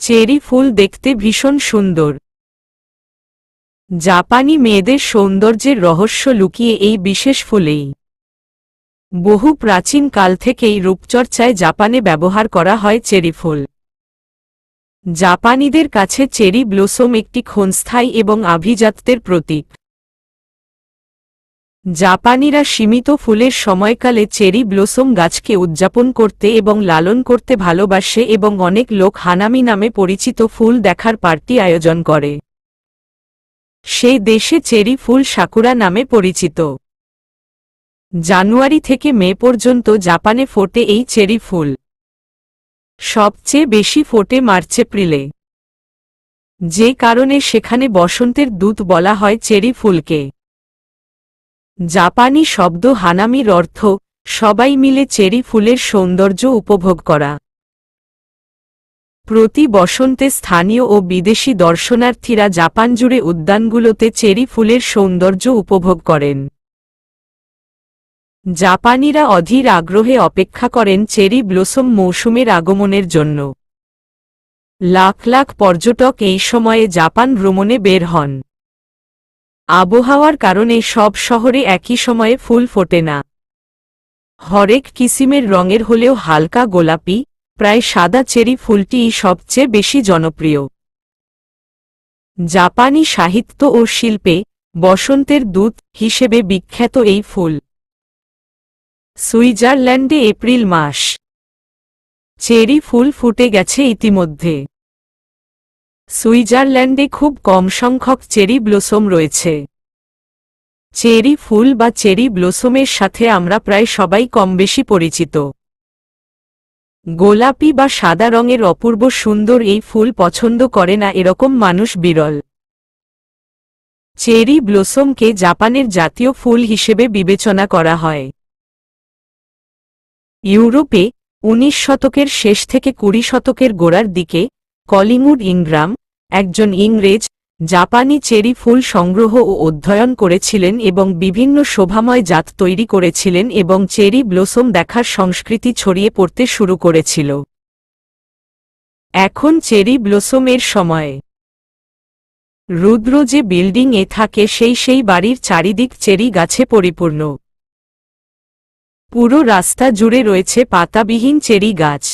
Cherry ফুল দেখতে ভীষণ সুন্দর। জাপানি মেয়েদের সৌন্দর্যের রহস্য লুকিয়ে এই বিশেষ ফুলেই। বহু প্রাচীন কাল থেকেই রূপচর্চায় জাপানে ব্যবহার করা হয় চেরি ফুল। জাপানিদের কাছে চেরি ব্লসম একটি ক্ষণস্থায়ী এবং আভিজাত্যের প্রতীক। জাপানিরা সীমিত ফুলের সময়কালে চেরি ব্লসম গাছকে উদযাপন করতে এবং লালন করতে ভালোবাসে এবং অনেক লোক হানামি নামে পরিচিত ফুল দেখার পার্টি আয়োজন করে। সেই দেশে চেরি ফুল সাকুরা নামে পরিচিত। জানুয়ারি থেকে মে পর্যন্ত জাপানে ফোটে এই চেরি ফুল। সবচেয়ে বেশি ফোটে মার্চ এপ্রিলে, যে কারণে সেখানে বসন্তের দূত বলা হয় চেরি ফুলকে। জাপানি শব্দ হানামির অর্থ সবাই মিলে চেরি ফুলের সৌন্দর্য উপভোগ করা। প্রতি বসন্তে স্থানীয় ও বিদেশি দর্শনার্থীরা জাপান জুড়ে উদ্যানগুলোতে চেরি ফুলের সৌন্দর্য উপভোগ করেন। জাপানিরা অধীর আগ্রহে অপেক্ষা করেন চেরি ব্লসম মৌসুমের আগমনের জন্য। লাখ লাখ পর্যটক এই সময়ে জাপান ভ্রমণে বের হন। আবহাওয়ার কারণে সব শহরে একই সময়ে ফুল ফোটে না। হরেক কিসিমের রঙের হলেও হালকা গোলাপি, প্রায় সাদা চেরি ফুলটিই সবচেয়ে বেশি জনপ্রিয়। জাপানি সাহিত্য ও শিল্পে বসন্তের দূত হিসেবে বিখ্যাত এই ফুল। সুইজারল্যান্ডে এপ্রিল মাস। চেরি ফুল ফুটে গেছে ইতিমধ্যে। সুইজারল্যান্ডে খুব কম সংখ্যক চেরি ব্লসম রয়েছে। চেরি ফুল বা চেরি ব্লসমের সাথে আমরা প্রায় সবাই কমবেশি পরিচিত। গোলাপি বা সাদা রঙের অপূর্ব সুন্দর এই ফুল পছন্দ করে না এরকম মানুষ বিরল। চেরি ব্লসমকে জাপানের জাতীয় ফুল হিসেবে বিবেচনা করা হয়। ইউরোপে 19 শতকের শেষ থেকে 20 শতকের গোড়ার দিকে কলিংউড ইংগ্রাম, একজন ইংরেজ, জাপানি চেরি ফুল সংগ্রহ ও অধ্যয়ন করেছিলেন এবং বিভিন্ন শোভাময় জাত তৈরি করেছিলেন এবং চেরি ব্লসম দেখার সংস্কৃতি ছড়িয়ে পড়তে শুরু করেছিল। এখন চেরি ব্লসমের সময়। রুদ্র যে বিল্ডিংয়ে থাকে সেই বাড়ির চারিদিক চেরি গাছে পরিপূর্ণ। পুরো রাস্তা জুড়ে রয়েছে পাতাবিহীন চেরি গাছ।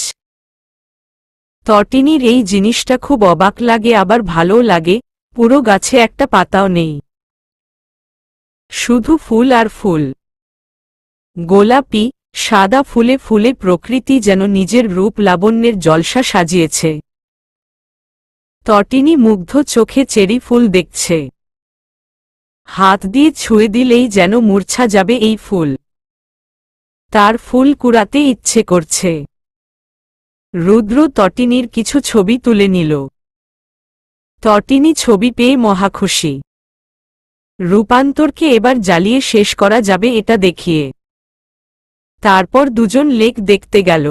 তটিনীর এই জিনিসটা খুব অবাক লাগে আবার ভালোও লাগে, পুরো গাছে একটা পাতাও নেই, শুধু ফুল আর ফুল। গোলাপি সাদা ফুলে ফুলে প্রকৃতি যেন নিজের রূপ লাবণ্যের জলসা সাজিয়েছে। তটিনী মুগ্ধ চোখে চেরি ফুল দেখছে। হাত দিয়ে ছুঁয়ে দিলেই যেন মূর্ছা যাবে এই ফুল। তার ফুল কুড়াতে ইচ্ছে করছে। রুদ্র তটিনীর কিছু ছবি তুলে নিল। তটিনী ছবি পেয়ে মহাখুশি। রূপান্তরকে এবার জ্বালিয়ে শেষ করা যাবে এটা দেখিয়ে। তারপর দুজন লেক দেখতে গেল।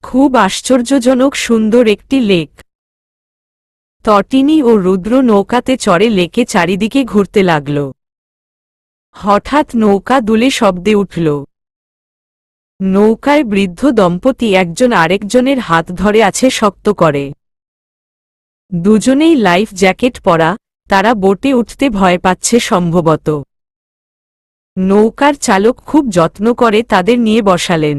খুব আশ্চর্যজনক সুন্দর একটি লেক। তটিনী ও রুদ্র নৌকাতে চড়ে লেকে চারিদিকে ঘুরতে লাগল। হঠাৎ নৌকা দুলে শব্দে উঠল। নৌকায় বৃদ্ধ দম্পতি একজন আরেকজনের হাত ধরে আছে শক্ত করে। দুজনেই লাইফ জ্যাকেট পরা, তারা বোটে উঠতে ভয় পাচ্ছে সম্ভবত। নৌকার চালক খুব যত্ন করে তাদের নিয়ে বসালেন।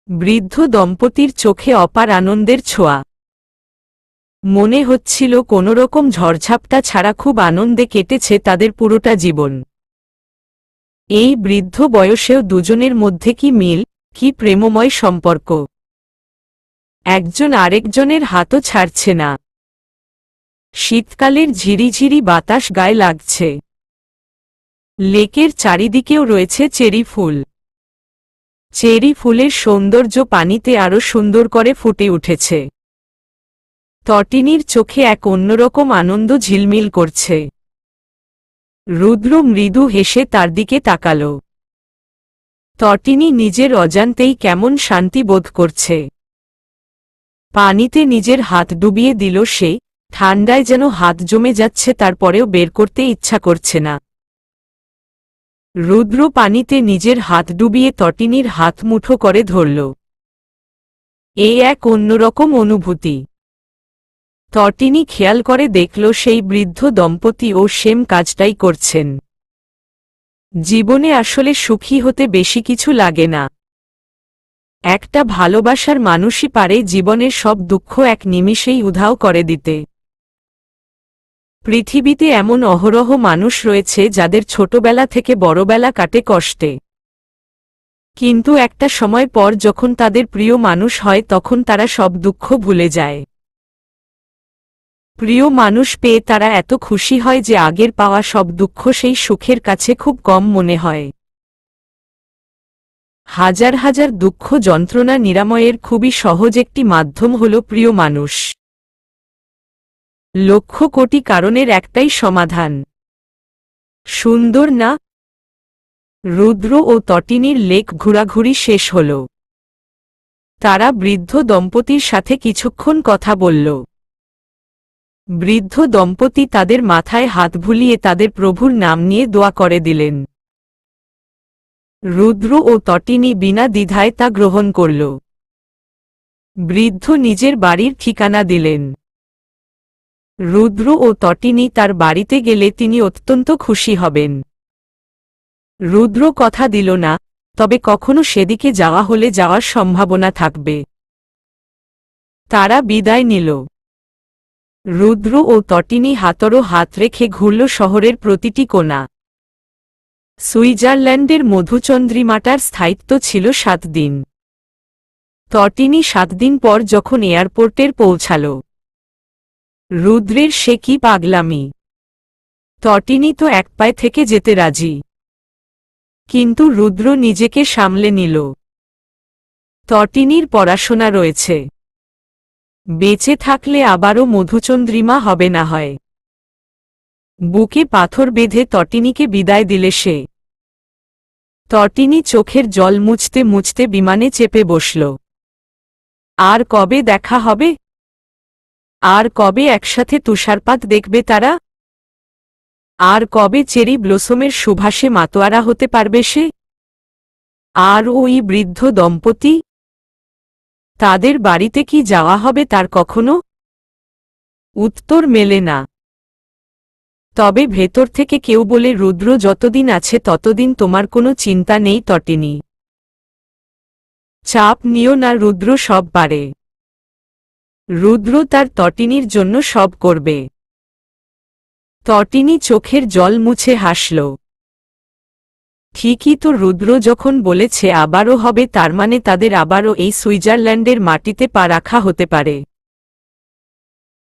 বৃদ্ধ দম্পতির চোখে অপার আনন্দের ছোঁয়া। মনে হচ্ছিল কোনোরকম ঝড়ঝাপটা ছাড়া খুব আনন্দে কেটেছে তাদের পুরোটা জীবন। এই বৃদ্ধ বয়সেও দুজনের মধ্যে কি মিল, কি প্রেমময় সম্পর্ক। একজন আরেকজনের হাতও ছাড়ছে না। শীতকালের ঝিরিঝিরি বাতাস গায়ে লাগছে। লেকের চারিদিকেও রয়েছে চেরি ফুল। চেরি ফুলের সৌন্দর্য পানিতে আরো সুন্দর করে ফুটে উঠেছে। তটিনীর চোখে এক অন্যরকম আনন্দ ঝিলমিল করছে। রুদ্র মৃদু হেসে তার দিকে তাকাল। তটিনী নিজের অজান্তেই কেমন শান্তি বোধ করছে। পানিতে নিজের হাত ডুবিয়ে দিল সে, ঠান্ডায় যেন হাত জমে যাচ্ছে তারপরেও বের করতে ইচ্ছা করছে না। রুদ্র পানিতে নিজের হাত ডুবিয়ে তটিনীর হাত মুঠো করে ধরল। এই এক অন্যরকম অনুভূতি। তটিনী খেয়াল করে দেখল সেই বৃদ্ধ দম্পতি ও সেম কাজটাই করছেন। জীবনে আসলে সুখী হতে বেশি কিছু লাগে না। একটা ভালোবাসার মানুষই পারে জীবনের সব দুঃখ এক নিমিষেই উধাও করে দিতে। পৃথিবীতে এমন অহরহ মানুষ রয়েছে যাদের ছোটবেলা থেকে বড়বেলা কাটে কষ্টে, কিন্তু একটা সময় পর যখন তাদের প্রিয় মানুষ হয় তখন তারা সব দুঃখ ভুলে যায়। প্রিয় মানুষ পেয়ে তারা এত খুশি হয় যে আগের পাওয়া সব দুঃখ সেই সুখের কাছে খুব কম মনে হয়। হাজার হাজার দুঃখ যন্ত্রণা নিরাময়ের খুবই সহজ একটি মাধ্যম হল প্রিয় মানুষ। লক্ষ কোটি কারণের একটাই সমাধান। সুন্দর না? রুদ্র ও তটিনীর লেক ঘোরাঘুরি শেষ হল। তারা বৃদ্ধ দম্পতির সাথে কিছুক্ষণ কথা বলল। বৃদ্ধ দম্পতি তাদের মাথায় হাত বুলিয়ে তাদের প্রভুর নাম নিয়ে দোয়া করে দিলেন। রুদ্র ও তটিনী বিনা দ্বিধায় তা গ্রহণ করল। বৃদ্ধ নিজের বাড়ির ঠিকানা দিলেন। রুদ্র ও তটিনী তার বাড়িতে গেলে তিনি অত্যন্ত খুশি হবেন। রুদ্র কথা দিল না, তবে কখনো সেদিকে যাওয়া হলে যাওয়ার সম্ভাবনা থাকবে। তারা বিদায় নিল। রুদ্র ও তটিনী হাতড়ো হাত রেখে ঘুরল শহরের প্রতিটি কোণা। সুইজারল্যান্ডের মধুচন্দ্রিমাটার স্থায়িত্ব ছিল 7 দিন। তটিনী 7 দিন পর যখন এয়ারপোর্টের পৌঁছাল, রুদ্রের সে কি পাগলামি! তটিনী তো এক পায়ে থেকে যেতে রাজি, কিন্তু রুদ্র নিজেকে সামলে নিল। তটিনীর পড়াশোনা রয়েছে, বেঁচে থাকলে আবারও মধুচন্দ্রিমা হবে না হয়। বুকে পাথর বেঁধে তটিনীকে বিদায় দিলে সে। তটিনী চোখের জল মুছতে মুছতে বিমানে চেপে বসল। আর কবে দেখা হবে? আর কবে একসাথে তুষারপাত দেখবে তারা? আর কবে চেরি ব্লসমের সুবাসে মাতোয়ারা হতে পারবে সে? আর ওই বৃদ্ধ দম্পতি, তাদের বাড়িতে কি যাওয়া হবে তার কখনো? উত্তর মেলে না। তবে ভেতর থেকে কেউ বলে, রুদ্র যতদিন আছে ততদিন তোমার কোনো চিন্তা নেই তটিনী। চাপ নিও না, রুদ্র সব পারে। রুদ্র তার তটিনীর জন্য সব করবে। তটিনী চোখের জল মুছে হাসল। ঠিকই তো, রুদ্র যখন বলেছে আবারও হবে, তার মানে তাদের আবারও এই সুইজারল্যান্ডের মাটিতে পা রাখা হতে পারে।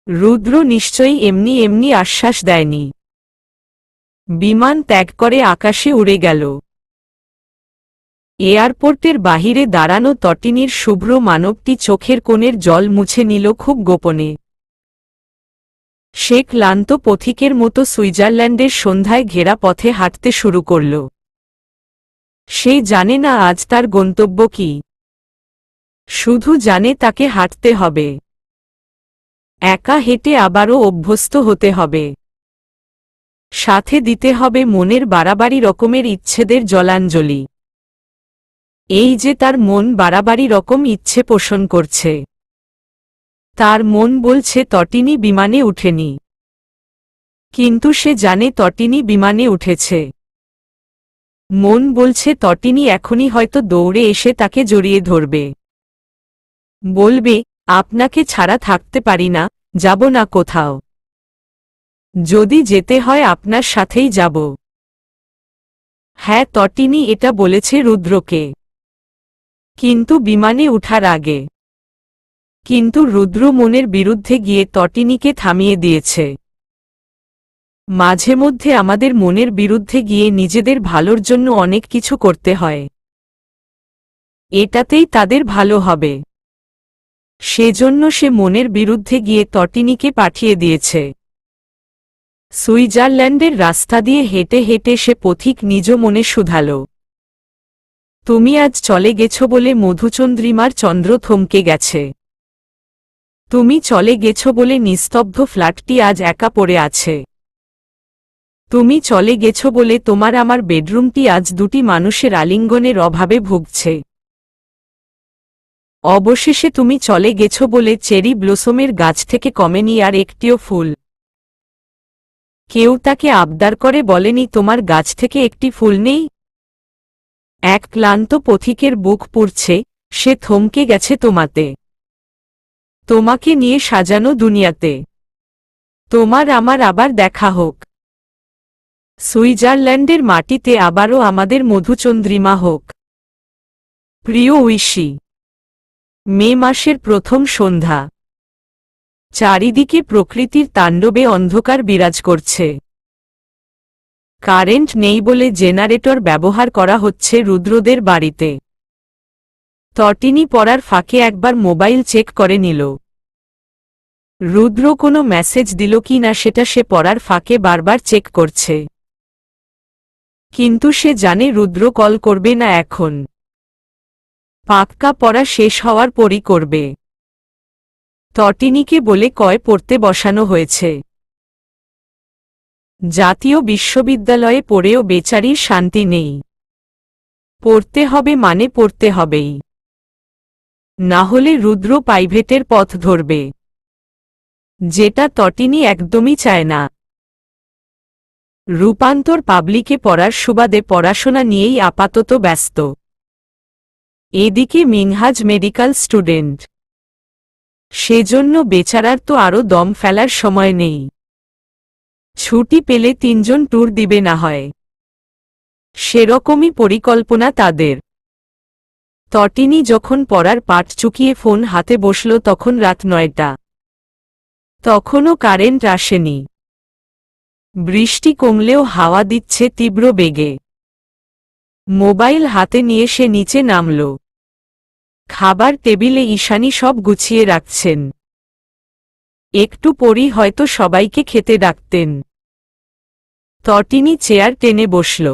রুদ্র নিশ্চয়ই এমনি এমনি আশ্বাস দেয়নি। বিমান ত্যাগ করে আকাশে উড়ে গেল। এয়ারপোর্টের বাহিরে দাঁড়ানো তটিনীর শুভ্র মানবটি চোখের কোণের জল মুছে নিল খুব গোপনে। সে ক্লান্ত পথিকের মতো সুইজারল্যান্ডের সন্ধ্যায় ঘেরা পথে হাঁটতে শুরু করল। সে জানে না আজ তার গন্তব্য কি, শুধু জানে তাকে হাঁটতে হবে। একা হেঁটে আবারও অভ্যস্ত হতে হবে। সাথে দিতে হবে মনের বাড়াবাড়ি রকমের ইচ্ছেদের জলাঞ্জলি। এই যে তার মন বাড়াবাড়ি রকম ইচ্ছে পোষণ করছে। তার মন বলছে তটিনী বিমানে উঠেনি, কিন্তু সে জানে তটিনী বিমানে উঠেছে। মন বলছে তটিনী এখনই হয়তো দৌড়ে এসে তাকে জড়িয়ে ধরবে, বলবে, আপনাকে ছাড়া থাকতে পারি না, যাব না কোথাও। যদি যেতে হয় আপনার সাথেই যাব। হ্যাঁ, তটিনী এটা বলেছে রুদ্রকে, কিন্তু বিমানে উঠার আগে। কিন্তু রুদ্র মনের বিরুদ্ধে গিয়ে তটিনীকে থামিয়ে দিয়েছে। মাঝে মধ্যে আমাদের মনের বিরুদ্ধে গিয়ে নিজেদের ভালোর জন্য অনেক কিছু করতে হয়। এটাতেই তাদের ভালো হবে। সেজন্য সে মনের বিরুদ্ধে গিয়ে তটিনীকে পাঠিয়ে দিয়েছে। সুইজারল্যান্ডের রাস্তা দিয়ে হেঁটে হেঁটে সে পথিক নিজ মনে শুধাল, তুমি আজ চলে গেছ বলে মধুচন্দ্রিমার চন্দ্র থমকে গেছে। তুমি চলে গেছ বলে নিস্তব্ধ ফ্ল্যাটটি আজ একা পড়ে আছে। তুমি চলে গেছ বলে তোমার আমার বেডরুমটি আজ দুটি মানুষের আলিঙ্গনের অভাবে ভুগছে। অবশেষে তুমি চলে গেছো বলে চেরি ব্লসমের গাছ থেকে কমেনি আর একটিও ফুল। কেউ তাকে আবদার করে বলেনি তোমার গাছ থেকে একটি ফুল নেই? এক ক্লান্ত পথিকের বুক পুড়ছে, সে থমকে গেছে তোমাকে নিয়ে সাজানো দুনিয়াতে। তোমার আমার আবার দেখা হোক। সুইজারল্যান্ডের মাটিতে আবারও আমাদের মধুচন্দ্রিমা হোক। প্রিয় ঐশী, মে মাসের প্রথম সন্ধ্যা। চারিদিকে প্রকৃতির তাণ্ডবে অন্ধকার বিরাজ করছে। কারেন্ট নেই বলে জেনারেটর ব্যবহার করা হচ্ছে রুদ্রদের বাড়িতে। তটিনী পড়ার ফাঁকে একবার মোবাইল চেক করে নিল। রুদ্র কোনো মেসেজ দিল কি না সেটা সে পড়ার ফাঁকে বারবার চেক করছে। কিন্তু সে জানে রুদ্র কল করবে না এখন। পাক্কা পড়া শেষ হওয়ার পরই করবে। তটিনীকে বলে কয় পড়তে বসানো হয়েছে। জাতীয় বিশ্ববিদ্যালয়ে পড়েও বেচারির শান্তি নেই। পড়তে হবে মানে পড়তে হবেই, না হলে রুদ্র প্রাইভেটের পথ ধরবে, যেটা তটিনী একদমই চায় না। রূপান্তর পাবলিকে পড়ার সুবাদে পড়াশোনা নিয়েই আপাতত ব্যস্ত। এদিকে মিনহাজ মেডিকেল স্টুডেন্ট, সেজন্য বেচারার তো আরও দম ফেলার সময় নেই। ছুটি পেলে 3 জন ট্যুর দিবে না হয়, সেরকমই পরিকল্পনা তাদের। তটিনী যখন পড়ার পাট চুকিয়ে ফোন হাতে বসল তখন রাত 9টা। তখনও কারেন্ট আসেনি। বৃষ্টি কমলেও হাওয়া দিচ্ছে তীব্র বেগে। মোবাইল হাতে নিয়ে সে নিচে নামল। খাবার টেবিলে ঈশানী সব গুছিয়ে রাখছেন। একটু পরই হয়তো সবাইকে খেতে ডাকতেন। তটিনী চেয়ার টেনে বসল।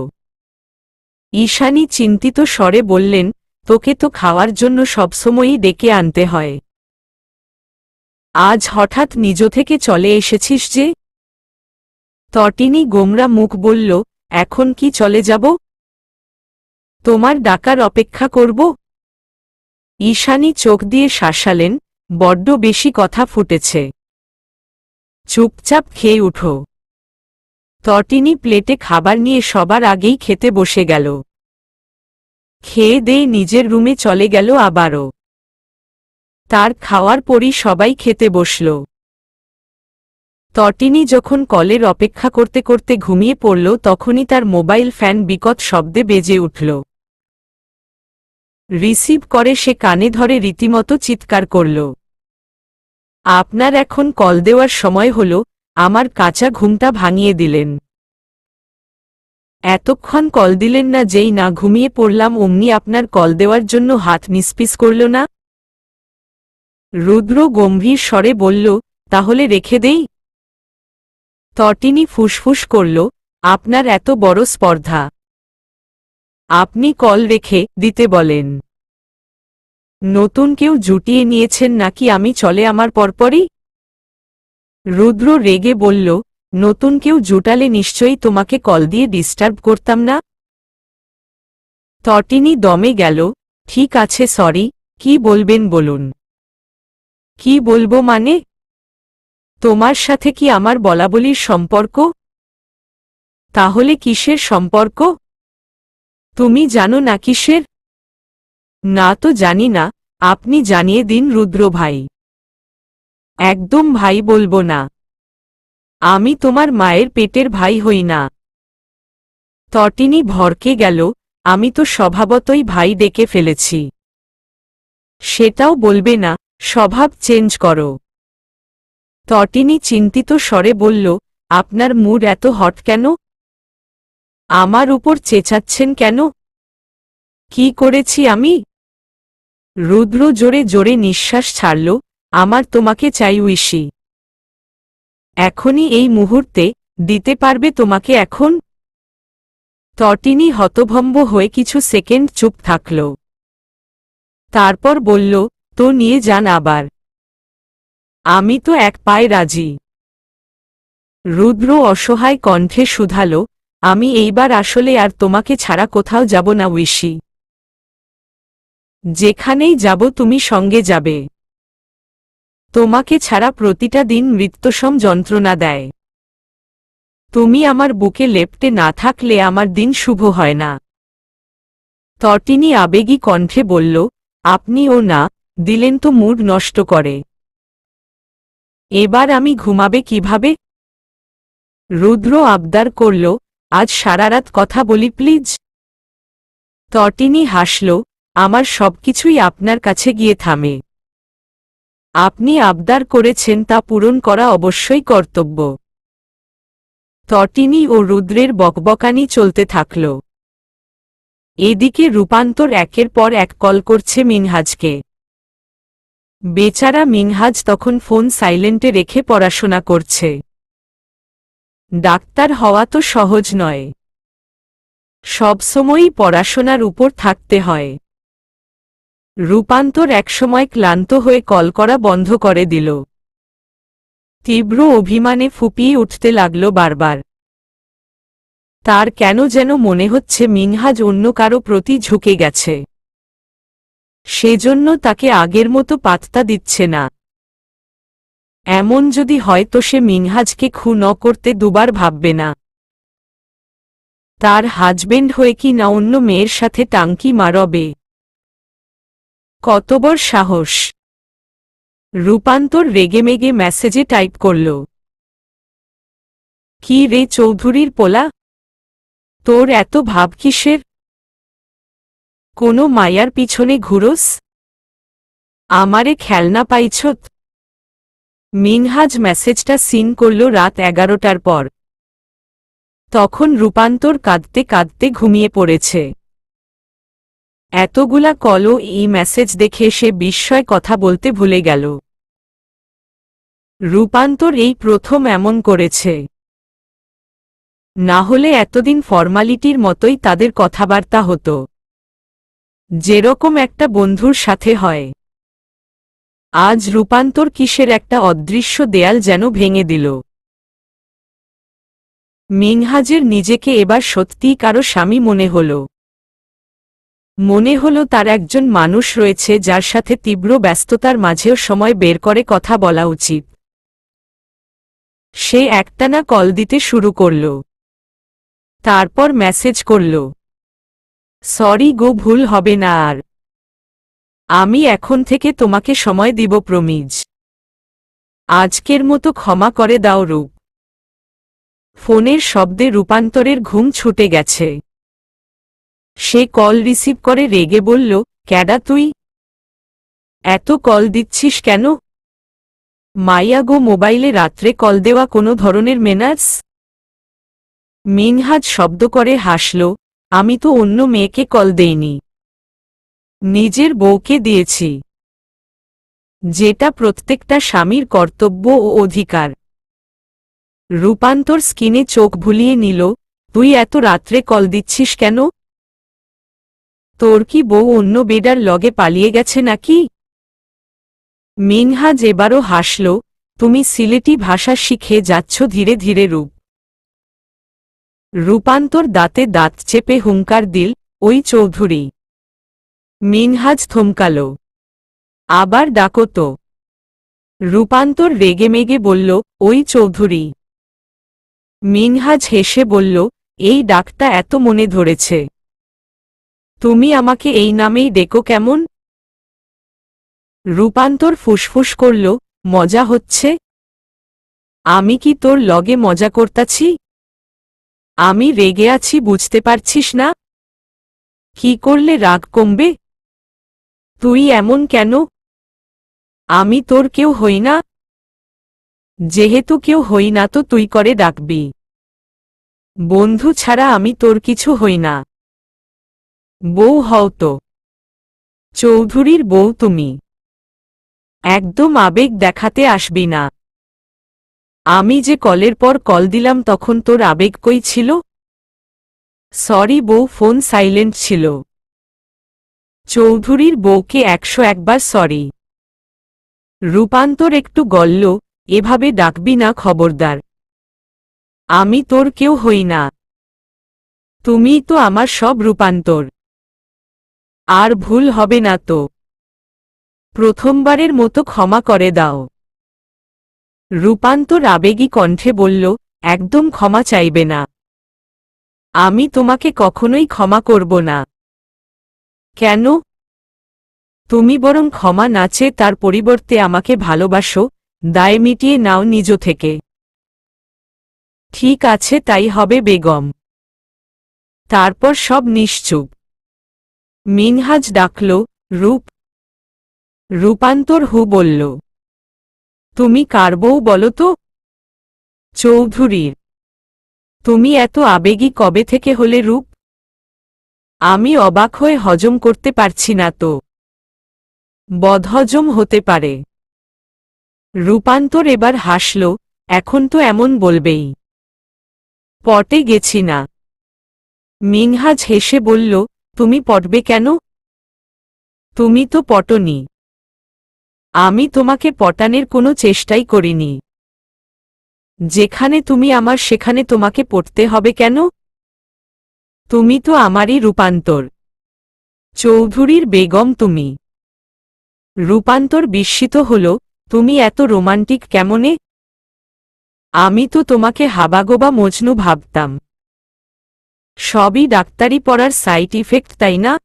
ঈশানী চিন্তিত স্বরে বললেন, তোকে তো খাওয়ার জন্য সবসময়ই ডেকে আনতে হয়, আজ হঠাৎ নিজ থেকে চলে এসেছিস যে? তটিনী গোমরা মুখ বলল, এখন কি চলে যাব? তোমার ডাকার অপেক্ষা করব? ঈশানী চোখ দিয়ে শাসালেন, বড্ড বেশি কথা ফুটেছে। চুপচাপ খেয়ে উঠো। তটিনী প্লেটে খাবার নিয়ে সবার আগেই খেতে বসে গেল। খেয়ে দিয়ে নিজের রুমে চলে গেল আবারও। তার খাওয়ার পরই সবাই খেতে বসল। তটিনী যখন কলের অপেক্ষা করতে করতে ঘুমিয়ে পড়ল তখনই তার মোবাইল ফ্যান বিকট শব্দে বেজে উঠল। রিসিভ করে সে কানে ধরে রীতিমতো চিৎকার করল, আপনার এখন কল দেওয়ার সময় হল, আমার কাঁচা ঘুমটা ভাঙিয়ে দিলেন। এতক্ষণ কল দিলেন না, যেই না ঘুমিয়ে পড়লাম অমনি আপনার কল দেওয়ার জন্য হাত নিস্পিস করল না? রুদ্র গম্ভীর স্বরে বলল, তাহলে রেখে দেই? তটিনী ফুসফুস করল, আপনার এত বড় স্পর্ধা, আপনি কল রেখে দিতে বলেন? নতুন কেউ জুটিয়ে নিয়েছেন নাকি আমি চলে আমার পরপরই? রুদ্র রেগে বলল, নতুন কেউ জুটালে নিশ্চয়ই তোমাকে কল দিয়ে ডিস্টার্ব করতাম না। তটিনী দমে গেল, ঠিক আছে সরি, কি বলবেন বলুন। কি বলবো মানে? তোমার সাথে কি আমার বলাবলির সম্পর্ক? তাহলে কিসের সম্পর্ক? তুমি জানো না কিসের? না তো জানি না, আপনি জানিয়ে দিন রুদ্র ভাই। একদম ভাই বলবো না, আমি তোমার মায়ের পেটের ভাই হই না। তটিনী ভরকে গেল, আমি তো স্বভাবতই ভাই ডেকে ফেলেছি। সেটাও বলবে না, স্বভাব চেঞ্জ করো। তটিনী চিন্তিত স্বরে বলল, আপনার মুড এত হট কেন? আমার উপর চেঁচাচ্ছেন কেন? কি করেছি আমি? রুদ্র জোরে জোরে নিঃশ্বাস ছাড়ল, আমার তোমাকে চাই ঐশী। এখনই এই মুহূর্তে দিতে পারবে তোমাকে এখন? তটিনী হতভম্ব হয়ে কিছু সেকেন্ড চুপ থাকল। তারপর বলল, তো নিয়ে যান আবার, আমি তো এক পায়ে রাজি। রুদ্র অসহায় কণ্ঠে শুধালো, আমি এইবার আসলে আর তোমাকে ছাড়া কোথাও যাব না ঐশী। যেখানেই যাব তুমি সঙ্গে যাবে। তোমাকে ছাড়া প্রতিটা দিন মৃত্যুসম যন্ত্রণা দেয়। তুমি আমার বুকে লেপ্টে না থাকলে আমার দিন শুভ হয় না। তটিনী আবেগী কণ্ঠে বলল, আপনিও না দিলেন তো মুড নষ্ট করে। এবার আমি ঘুমাবে কিভাবে? রুদ্র আবদার করল, আজ সারারাত কথা বলি প্লিজ। তটিনী হাসল, আমার সবকিছুই আপনার কাছে গিয়ে থামে। আপনি আবদার করেছেন তা পূরণ করা অবশ্যই কর্তব্য। তটিনী ও রুদ্রের বকবকানি চলতে থাকল। এদিকে রূপান্তর একের পর এক কল করছে মিনহাজকে। বেচারা মিনহাজ তখন ফোন সাইলেন্টে রেখে পড়াশোনা করছে। ডাক্তার হওয়া তো সহজ নয়। সবসময়ই পড়াশোনার উপর থাকতে হয়। রূপান্তর একসময় ক্লান্ত হয়ে কল করা বন্ধ করে দিল। তীব্র অভিমানে ফুপিয়ে উঠতে লাগল বারবার। তার কেন যেন মনে হচ্ছে মিনহাজ অন্য কারো প্রতি ঝুঁকে গেছে। সেজন্য তাকে আগের মতো পাত্তা দিচ্ছে না। এমন যদি হয় তো সে মিনহাজকে খুন করতে দুবার ভাববে না। তার হাজবেন্ড হয়ে কি না অন্য মেয়ের সাথে টাঙ্কি মারবে? কত বড় সাহস! রূপান্তর রেগেমেগে মেসেজে টাইপ করল, কি রে চৌধুরীর পোলা, তোর এত ভাব কিসের? কোনো মায়ার পিছনে ঘুরোস? আমারে খেলনা পাইছত? মিনহাজ মেসেজটা সিন করল রাত 11টার পর। তখন রূপান্তর কাঁদতে কাঁদতে ঘুমিয়ে পড়েছে। এতগুলা কল ও এই মেসেজ দেখে সে বিস্ময় কথা বলতে ভুলে গেল। রূপান্তর এই প্রথম এমন করেছে। না হলে এতদিন ফর্মালিটির মতোই তাদের কথাবার্তা হতো, যেরকম একটা বন্ধুর সাথে হয়। আজ রূপান্তর কিসের একটা অদৃশ্য দেয়াল যেন ভেঙে দিল। মিনহাজের নিজেকে এবার সত্যিই কারো স্বামী মনে হল। মনে হল তার একজন মানুষ রয়েছে যার সাথে তীব্র ব্যস্ততার মাঝেও সময় বের করে কথা বলা উচিত। সে একটানা কল দিতে শুরু করল। তারপর মেসেজ করল, সরি গো, ভুল হবে না আর। আমি এখন থেকে তোমাকে সময় দিব প্রমিজ। আজকের মতো ক্ষমা করে দাও রূপ। ফোনের শব্দে রূপান্তরের ঘুম ছুটে গেছে। সে কল রিসিভ করে রেগে বলল, ক্যাডা তুই? এত কল দিচ্ছিস কেন? মাইয়া গো, মোবাইলে রাত্রে কল দেওয়া কোনো ধরনের মেনার্স? মিনহাজ শব্দ করে হাসল, আমি তো অন্য মেয়েকে কল দেইনি, নিজের বউকে দিয়েছি, যেটা প্রত্যেকটা স্বামীর কর্তব্য ও অধিকার। রূপান্তর স্কিনে চোখ ভুলিয়ে নিল, তুই এত রাত্রে কল দিচ্ছিস কেন? তোর কি বউ অন্য বেডার লগে পালিয়ে গেছে নাকি? মিনহাজ এবারও হাসল, তুমি সিলেটি ভাষা শিখে যাচ্ছ ধীরে ধীরে রূপ। রূপান্তর দাঁতে দাঁত চেপে হুঙ্কার দিল, ওই চৌধুরী। মিনহাজ থমকাল, আবার ডাকো তো। রূপান্তর রেগেমেগে বলল, ওই চৌধুরী। মিনহাজ হেসে বলল, এই ডাকটা এত মনে ধরেছে। তুমি আমাকে এই নামেই ডেকো কেমন? রূপান্তর ফুসফুস করল, মজা হচ্ছে? আমি কি তোর লগে মজা করতাছি? আমি রেগে আছি বুঝতে পারছিস না? কি করলে রাগ কমবে? তুই এমন কেন? আমি তোর কেউ হই না? যেহেতু কেউ হই না তো তুই করে ডাকবি। বন্ধু ছাড়া আমি তোর কিছু হই না। বউ হও তো। চৌধুরীর বউ তুমি। একদম আবেগ দেখাতে আসবি না। আমি যে কলের পর কল দিলাম তখন তোর আবেগ কই ছিল? সরি বউ, ফোন সাইলেন্ট ছিল। চৌধুরীর বউকে 101 বার সরি। রূপান্তর একটু গলল, এভাবে ডাকবি না খবরদার। আমি তোর কেউ হই না। তুমিই তো আমার সব রূপান্তর। আর ভুল হবে না তো? প্রথমবারের মতো ক্ষমা করে দাও। রূপান্তর আবেগী কণ্ঠে বলল, একদম ক্ষমা চাইবে না। আমি তোমাকে কখনোই ক্ষমা করব না। কেন? তুমি বরং ক্ষমা না চেয়ে তার পরিবর্তে আমাকে ভালোবাসো, দায় মিটিয়ে নাও নিজ থেকে। ঠিক আছে, তাই হবে বেগম। তারপর সব নিশ্চুপ। মিনহাজ ডাকল, রূপ। রূপান্তর হু বলল, তুমি কার বউ বলো তো? চৌধুরীর। তুমি এত আবেগী কবে থেকে হলে রূপ? আমি অবাক হয়ে হজম করতে পারছি না তো। বদহজম হতে পারে। রূপান্তর এবার হাসল, এখন তো এমন বলবেই। পটে গেছি না। মিনহাজ হেসে বলল, তুমি পটবে কেন? তুমি তো পটনি। আমি তোমাকে পটানোর কোনো চেষ্টাই করিনি। যেখানে তুমি আমার সেখানে তোমাকে পড়তে হবে কেন? তুমি তো আমারই রূপান্তর। চৌধুরীর বেগম তুমি। রূপান্তর বিস্মিত হল, তুমি এত রোমান্টিক কেমনে? আমি তো তোমাকে হাবাগোবা মজনু ভাবতাম। সবই ডাক্তারি পড়ার সাইড ইফেক্ট, তাই না?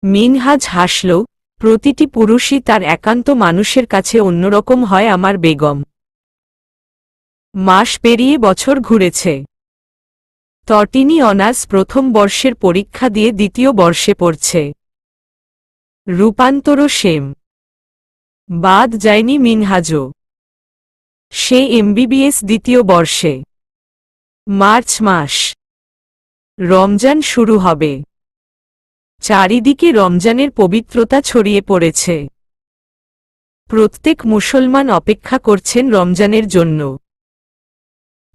মিনহাজ হাসল, প্রতিটি পুরুষই তার একান্ত মানুষের কাছে অন্যরকম হয় আমার বেগম। মাস পেরিয়ে বছর ঘুরেছে। তটিনী অনার্স প্রথম বর্ষের পরীক্ষা দিয়ে দ্বিতীয় বর্ষে পড়ছে। রূপান্তরও সেম। বাদ যায়নি মিনহাজও। সে এমবিবিএস দ্বিতীয় বর্ষে। মার্চ মাস। রমজান শুরু হবে। চারিদিকে রমজানের পবিত্রতা ছড়িয়ে পড়েছে। প্রত্যেক মুসলমান অপেক্ষা করছেন রমজানের জন্য।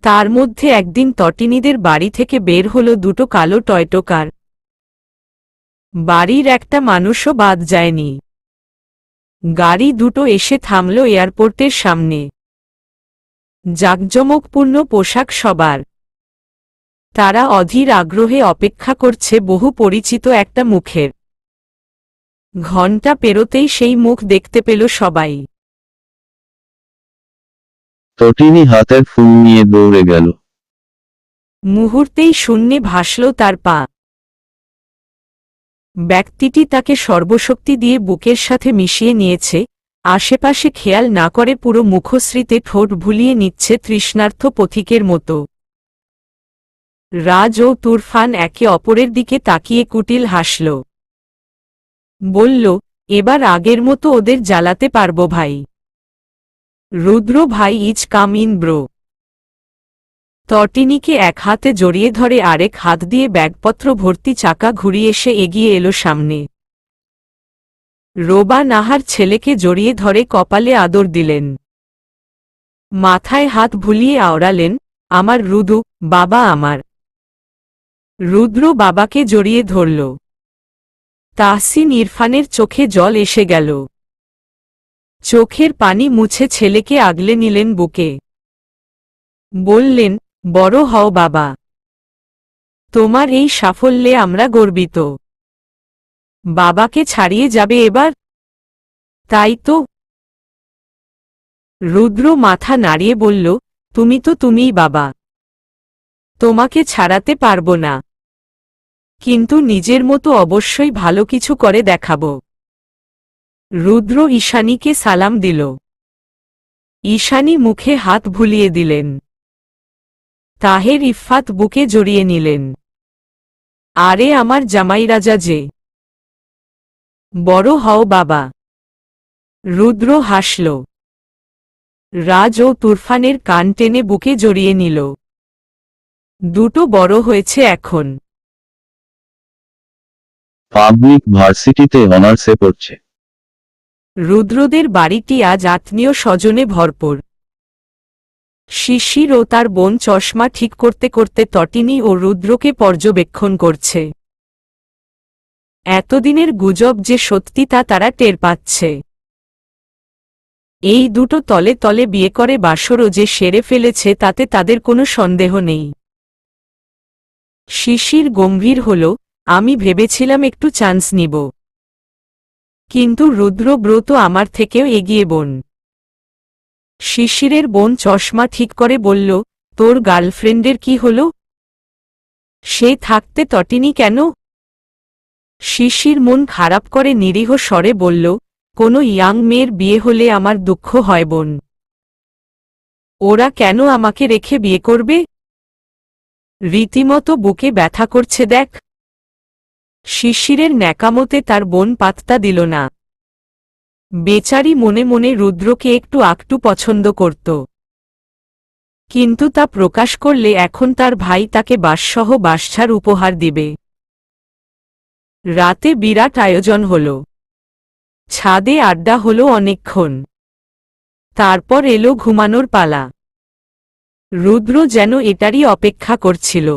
তার মধ্যে একদিন তটিনীদের বাড়ি থেকে বের হল দুটো কালো টয়টো কার। বাড়ির একটা মানুষও বাদ যায়নি। গাড়ি দুটো এসে থামল এয়ারপোর্টের সামনে। জাঁকজমকপূর্ণ পোশাক সবার। তারা অধীর আগ্রহে অপেক্ষা করছে বহু পরিচিত একটা মুখের। ঘণ্টা পেরোতেই সেই মুখ দেখতে পেল সবাই। তটিনী হাতের ফোন নিয়ে দৌড়ে গেল। মুহূর্তেই শূন্যে ভাসল তার পা। ব্যক্তিটি তাকে সর্বশক্তি দিয়ে বুকের সাথে মিশিয়ে নিয়েছে, আশেপাশে খেয়াল না করে পুরো মুখশ্রীতে ঠোঁট ভুলিয়ে নিচ্ছে তৃষ্ণার্থ পথিকের মতো। রাজ ও তুরফান একে অপরের দিকে তাকিয়ে কুটিল হাসল। বলল, এবার আগের মতো ওদের জ্বালাতে পারবো ভাই। রুদ্র ভাই, ইজ কাম ইন ব্রো। তটিনীকে এক হাতে জড়িয়ে ধরে আরেক হাত দিয়ে ব্যাগপত্র ভর্তি চাকা ঘুরিয়ে এসে এগিয়ে এলো সামনে। রোবা নাহার ছেলেকে জড়িয়ে ধরে কপালে আদর দিলেন। মাথায় হাত ভুলিয়ে আওড়ালেন, আমার রুদু, বাবা আমার। রুদ্র বাবাকে জড়িয়ে ধরল। তাহসিন ইরফানের চোখে জল এসে গেল। চোখের পানি মুছে ছেলেকে আগলে নিলেন বুকে। বললেন, বড় হও বাবা। তোমার এই সাফল্যে আমরা গর্বিত। বাবাকে ছাড়িয়ে যাবে এবার? তাই তো। রুদ্র মাথা নাড়িয়ে বলল, তুমি তো তুমিই বাবা। তোমাকে ছাড়াতে পারবো না। কিন্তু নিজের মতো অবশ্যই ভালো কিছু করে দেখাব। রুদ্র ঈশানীকে সালাম দিল। ঈশানী মুখে হাত ভুলিয়ে দিলেন। তাহের ইফফাত বুকে জড়িয়ে নিলেন। আরে আমার জামাই রাজা যে। বড় হও বাবা। রুদ্র হাসল। রাজ ও তুরফানের কান টেনে বুকে জড়িয়ে নিল। দুটো বড় হয়েছে এখন। পাবলিক ভার্সিটিতে অনার্সে পড়ছে। রুদ্রদের বাড়িটি আজ আত্মীয় স্বজনে ভরপুর। শিশির ও তার বোন চশমা ঠিক করতে করতে তটিনী ও রুদ্রকে পর্যবেক্ষণ করছে। এতদিনের গুজব যে সত্যি তা তারা টের পাচ্ছে। এই দুটো তলে তলে বিয়ে করে বাসরও যে সেরে ফেলেছে তাতে তাদের কোনো সন্দেহ নেই। শিশির গম্ভীর হল, আমি ভেবেছিলাম একটু চান্স নিব, কিন্তু রুদ্রব্রত আমার থেকেও এগিয়ে বোন। শিশিরের বোন চশমা ঠিক করে বলল, তোর গার্লফ্রেন্ডের কি হলো? সে থাকতে তটিনি কেন? শিশির মন খারাপ করে নিরীহ স্বরে বলল, কোনো ইয়াং মেয়ের বিয়ে হলে আমার দুঃখ হয় বোন। ওরা কেন আমাকে রেখে বিয়ে করবে? রীতিমতো বুকে ব্যথা করছে দেখ। শিশিরের ন্যাকামতে তার বোন পাত্তা দিল না। বেচারি মনে মনে রুদ্রকে একটু আকটু পছন্দ করত, কিন্তু তা প্রকাশ করলে এখন তার ভাই তাকে বাসসহ বাসছাড় উপহার দিবে। রাতে বিরাট আয়োজন হল, ছাদে আড্ডা হল অনেকক্ষণ। তারপর এলো ঘুমানোর পালা। রুদ্র যেন এটারই অপেক্ষা করছিল।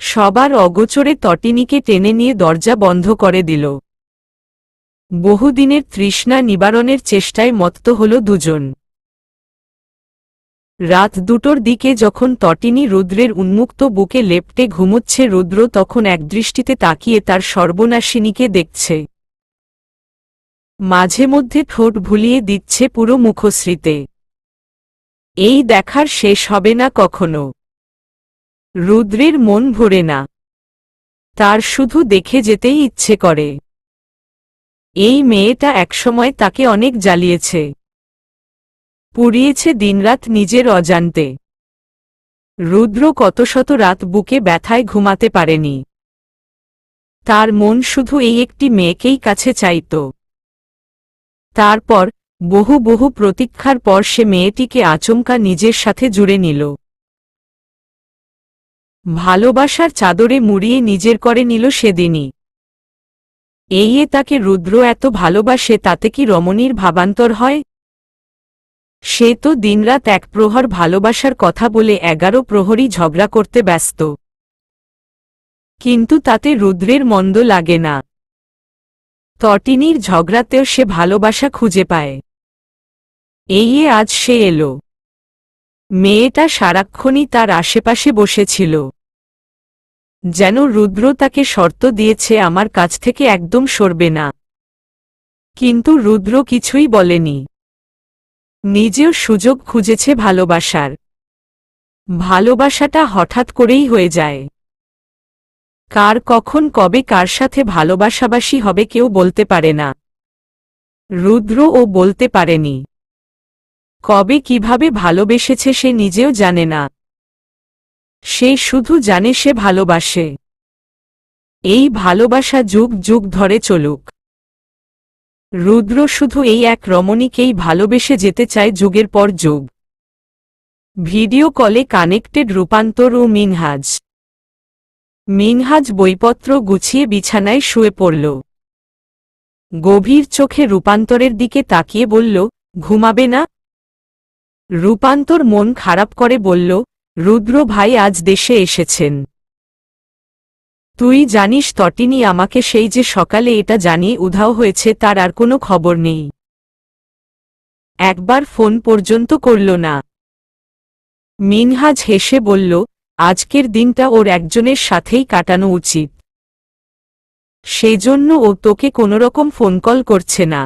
সবার অগোচরে তটিনীকে টেনে নিয়ে দরজা বন্ধ করে দিল। বহুদিনের তৃষ্ণা নিবারণের চেষ্টায় মত্ত হল দুজন। রাত 2টোর দিকে যখন তটিনী রুদ্রের উন্মুক্ত বুকে লেপ্টে ঘুমোচ্ছে, রুদ্র তখন একদৃষ্টিতে তাকিয়ে তার সর্বনাশিনীকে দেখছে। মাঝে মধ্যে ঠোঁট ভুলিয়ে দিচ্ছে পুরো মুখশ্রীতে। এই দেখার শেষ হবে না কখনো। রুদ্রের মন ভরে না, তার শুধু দেখে যেতেই ইচ্ছে করে। এই মেয়েটা একসময় তাকে অনেক জ্বালিয়েছে, পুড়িয়েছে দিনরাত নিজের অজান্তে। রুদ্র কত শত রাত বুকে ব্যথায় ঘুমাতে পারেনি। তার মন শুধু এই একটি মেয়েকেই কাছে চাইত। তারপর বহু বহু প্রতীক্ষার পর সে মেয়েটিকে আচমকা নিজের সাথে জুড়ে নিল। ভালোবাসার চাদরে মুড়িয়ে নিজের করে নিল সেদিনই। এই তাকে রুদ্র এত ভালোবাসে, তাতে কি রমণীর ভাবান্তর হয়? সে তো দিনরাত এক প্রহর ভালোবাসার কথা বলে 11 প্রহরই ঝগড়া করতে ব্যস্ত। কিন্তু তাতে রুদ্রের মন্দ লাগে না। তটিনীর ঝগড়াতেও সে ভালোবাসা খুঁজে পায়। এই আজ সে এলো। মেয়েটা সারাক্ষণই তার আশেপাশে বসেছিল, যেন রুদ্র তাকে শর্ত দিয়েছে আমার কাছ থেকে একদম সরবে না। কিন্তু রুদ্র কিছুই বলেনি। নিজেও সুযোগ খুঁজেছে ভালোবাসার। ভালোবাসাটা হঠাৎ করেই হয়ে যায়। কার কখন কবে কার সাথে ভালোবাসাবাসী হবে কেউ বলতে পারে না। রুদ্রও বলতে পারেনি। কবে কিভাবে ভালোবেসেছে সে নিজেও জানে না। সে শুধু জানে সে ভালোবাসে। এই ভালোবাসা যুগ যুগ ধরে চলুক। রুদ্র শুধু এই এক রমণীকেই ভালোবেসে যেতে চায় যুগের পর যুগ। ভিডিও কলে কানেক্টেড রূপান্তর ও মিনহাজ। মিনহাজ বইপত্র গুছিয়ে বিছানায় শুয়ে পড়ল। গভীর চোখে রূপান্তরের দিকে তাকিয়ে বলল, ঘুমাবে না? রূপান্তর মন খারাপ করে বলল, রুদ্র ভাই আজ দেশে এসেছেন। তুই জানিস তটিনী আমাকে সেই যে সকালে এটা জানিয়ে উধাও হয়েছে তার আর কোনো খবর নেই। একবার ফোন পর্যন্ত করল না। মিনহাজ হেসে বলল, আজকের দিনটা ওর একজনের সাথেই কাটানো উচিত। সেজন্য ও তোকে কোনোরকম ফোন কল করছে না।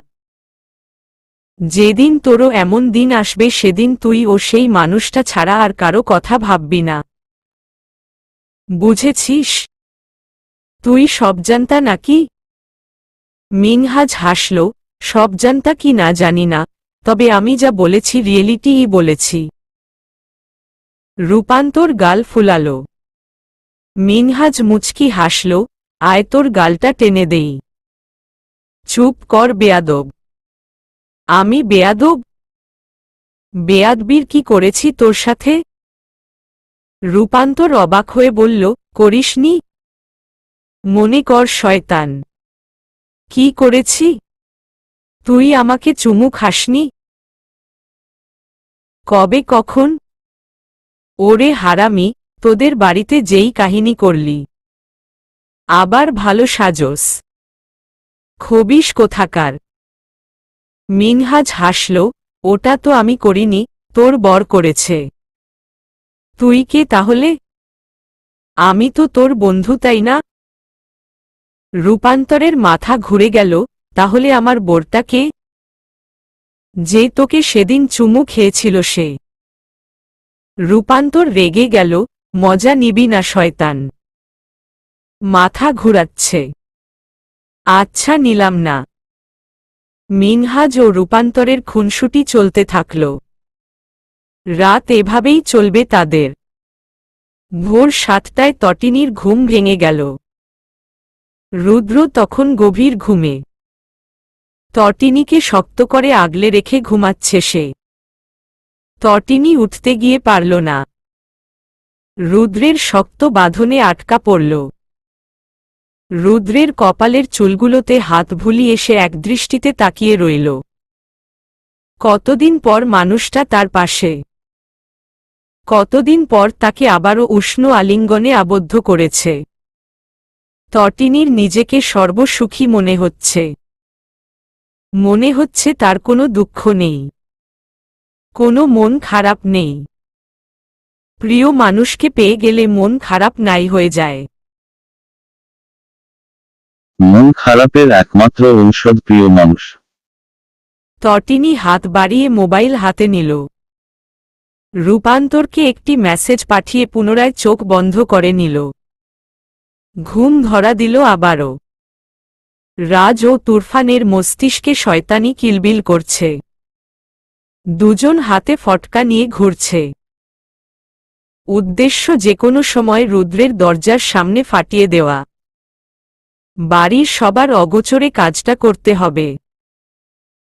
যেদিন তোরও এমন দিন আসবে সেদিন তুই ও সেই মানুষটা ছাড়া আর কারো কথা ভাববি না। বুঝেছিস? তুই সবজান্তা নাকি? মিনহাজ হাসল, সবজান্তা কি না জানি না, তবে আমি যা বলেছি রিয়েলিটিই বলেছি। রূপান্তর গাল ফুলাল। মিনহাজ মুচকি হাসল, আয় তোর গালটা টেনে দেই। চুপ কর বেয়াদব। আমি বেয়াদব? বেয়াদবির কি করেছি তোর সাথে? রূপান্তর অবাক হয়ে বলল, করিসনি? মনে কর শয়তান। কি করেছি? তুই আমাকে চুমু খাসনি? কবে কখন? ওরে হারামি, তোদের বাড়িতে যেই কাহিনী করলি। আবার ভালো সাজস। খবিস কোথাকার। মিনহাজ হাসল, ওটা তো আমি করিনি, তোর বর করেছে। তুই কে তাহলে? আমি তো তোর বন্ধু, তাই না? রূপান্তরের মাথা ঘুরে গেল, তাহলে আমার বোরটা কে? যে তোকে সেদিন চুমু খেয়েছিল সে। রূপান্তর রেগে গেল, মজা নিবি না শয়তান। মাথা ঘুরাচ্ছে। আচ্ছা নিলাম না। মিনহাজ ও রূপান্তরের খুনসুটি চলতে থাকল। রাত এভাবেই চলবে তাদের। ভোর 7টায় তটিনীর ঘুম ভেঙে গেল। রুদ্র তখন গভীর ঘুমে। তটিনীকে শক্ত করে আগলে রেখে ঘুমাচ্ছে সে। তটিনী উঠতে গিয়ে পারল না। রুদ্রের শক্ত বাঁধনে আটকা পড়ল। রুদ্রের কপালের চুলগুলোতে হাত ভুলিয়ে সে একদৃষ্টিতে তাকিয়ে রইল। কতদিন পর মানুষটা তার পাশে। কতদিন পর তাকে আবারও উষ্ণ আলিঙ্গনে আবদ্ধ করেছে। তটিনীর নিজেকে সর্বসুখী মনে হচ্ছে। মনে হচ্ছে তার কোনো দুঃখ নেই, কোনো মন খারাপ নেই। প্রিয় মানুষকে পেয়ে গেলে মন খারাপ নাই হয়ে যায়। মন খারাপের একমাত্র ঔষধ প্রিয় মানুষ। তটিনী হাত বাড়িয়ে মোবাইল হাতে নিল। রূপান্তরকে একটি মেসেজ পাঠিয়ে পুনরায় চোখ বন্ধ করে নিল। ঘুম ধরা দিল আবারও। রাজ ও তুরফানের মস্তিষ্কে শয়তানি কিলবিল করছে। দুজন হাতে ফটকা নিয়ে ঘুরছে। উদ্দেশ্য যেকোনো সময় রুদ্রের দরজার সামনে ফাটিয়ে দেওয়া। বাড়ির সবার অগোচরে কাজটা করতে হবে,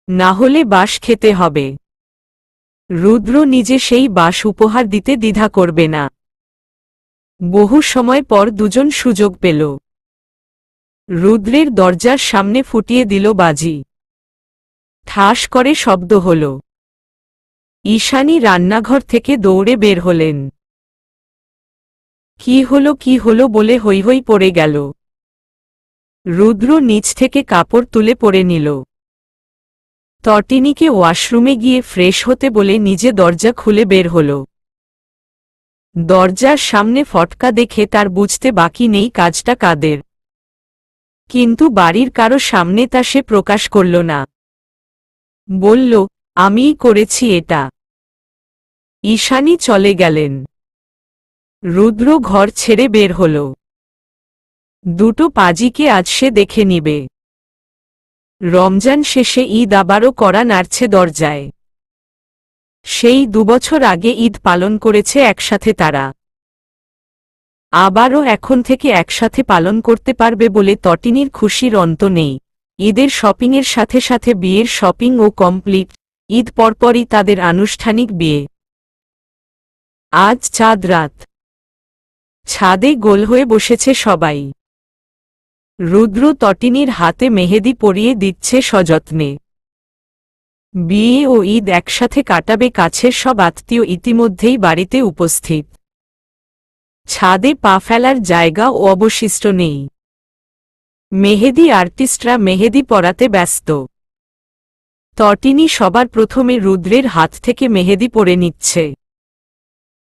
না হলে বাঁশ খেতে হবে। রুদ্র নিজে সেই বাঁশ উপহার দিতে দ্বিধা করবে না। বহু সময় পর দুজন সুযোগ পেল। রুদ্রের দরজার সামনে ফুটিয়ে দিল বাজি। ঠাস করে শব্দ হল। ঈশানী রান্নাঘর থেকে দৌড়ে বের হলেন। কি হলো বলে হৈ হৈ পড়ে গেল। রুদ্র নিচ থেকে কাপড় তুলে পরে নিল। তটিনীকে ওয়াশরুমে গিয়ে ফ্রেশ হতে বলে নিজে দরজা খুলে বের হল। দরজার সামনে ফটকা দেখে তার বুঝতে বাকি নেই কাজটা কাদের। কিন্তু বাড়ির কারো সামনে তা সে প্রকাশ করল না। বলল, আমিই করেছি এটা। ঈশানী চলে গেলেন। রুদ্র ঘর ছেড়ে বের হল। দুটো পাজিকে আজ সে দেখে নিবে। রমজান শেষে ঈদ আবারও কড়া নাড়ছে দরজায়। সেই 2 বছর আগে ঈদ পালন করেছে একসাথে তারা। আবারও এখন থেকে একসাথে পালন করতে পারবে বলে তটিনীর খুশির অন্ত নেই। ঈদের শপিংয়ের সাথে সাথে বিয়ের শপিং ও কমপ্লিট। ঈদ পরপরই তাদের আনুষ্ঠানিক বিয়ে। আজ চাঁদ রাত। ছাদে গোল হয়ে বসেছে সবাই। রুদ্র তটিনীর হাতে মেহেদি পরিয়ে দিচ্ছে সযত্নে। বিয়ে ও ঈদ একসাথে কাটাবে কাছের সব আত্মীয় ইতিমধ্যেই বাড়িতে উপস্থিত। ছাদে পা ফেলার জায়গা ও অবশিষ্ট নেই। মেহেদি আর্টিস্টরা মেহেদি পরাতে ব্যস্ত। তটিনী সবার প্রথমে রুদ্রের হাত থেকে মেহেদি পরে নিচ্ছে।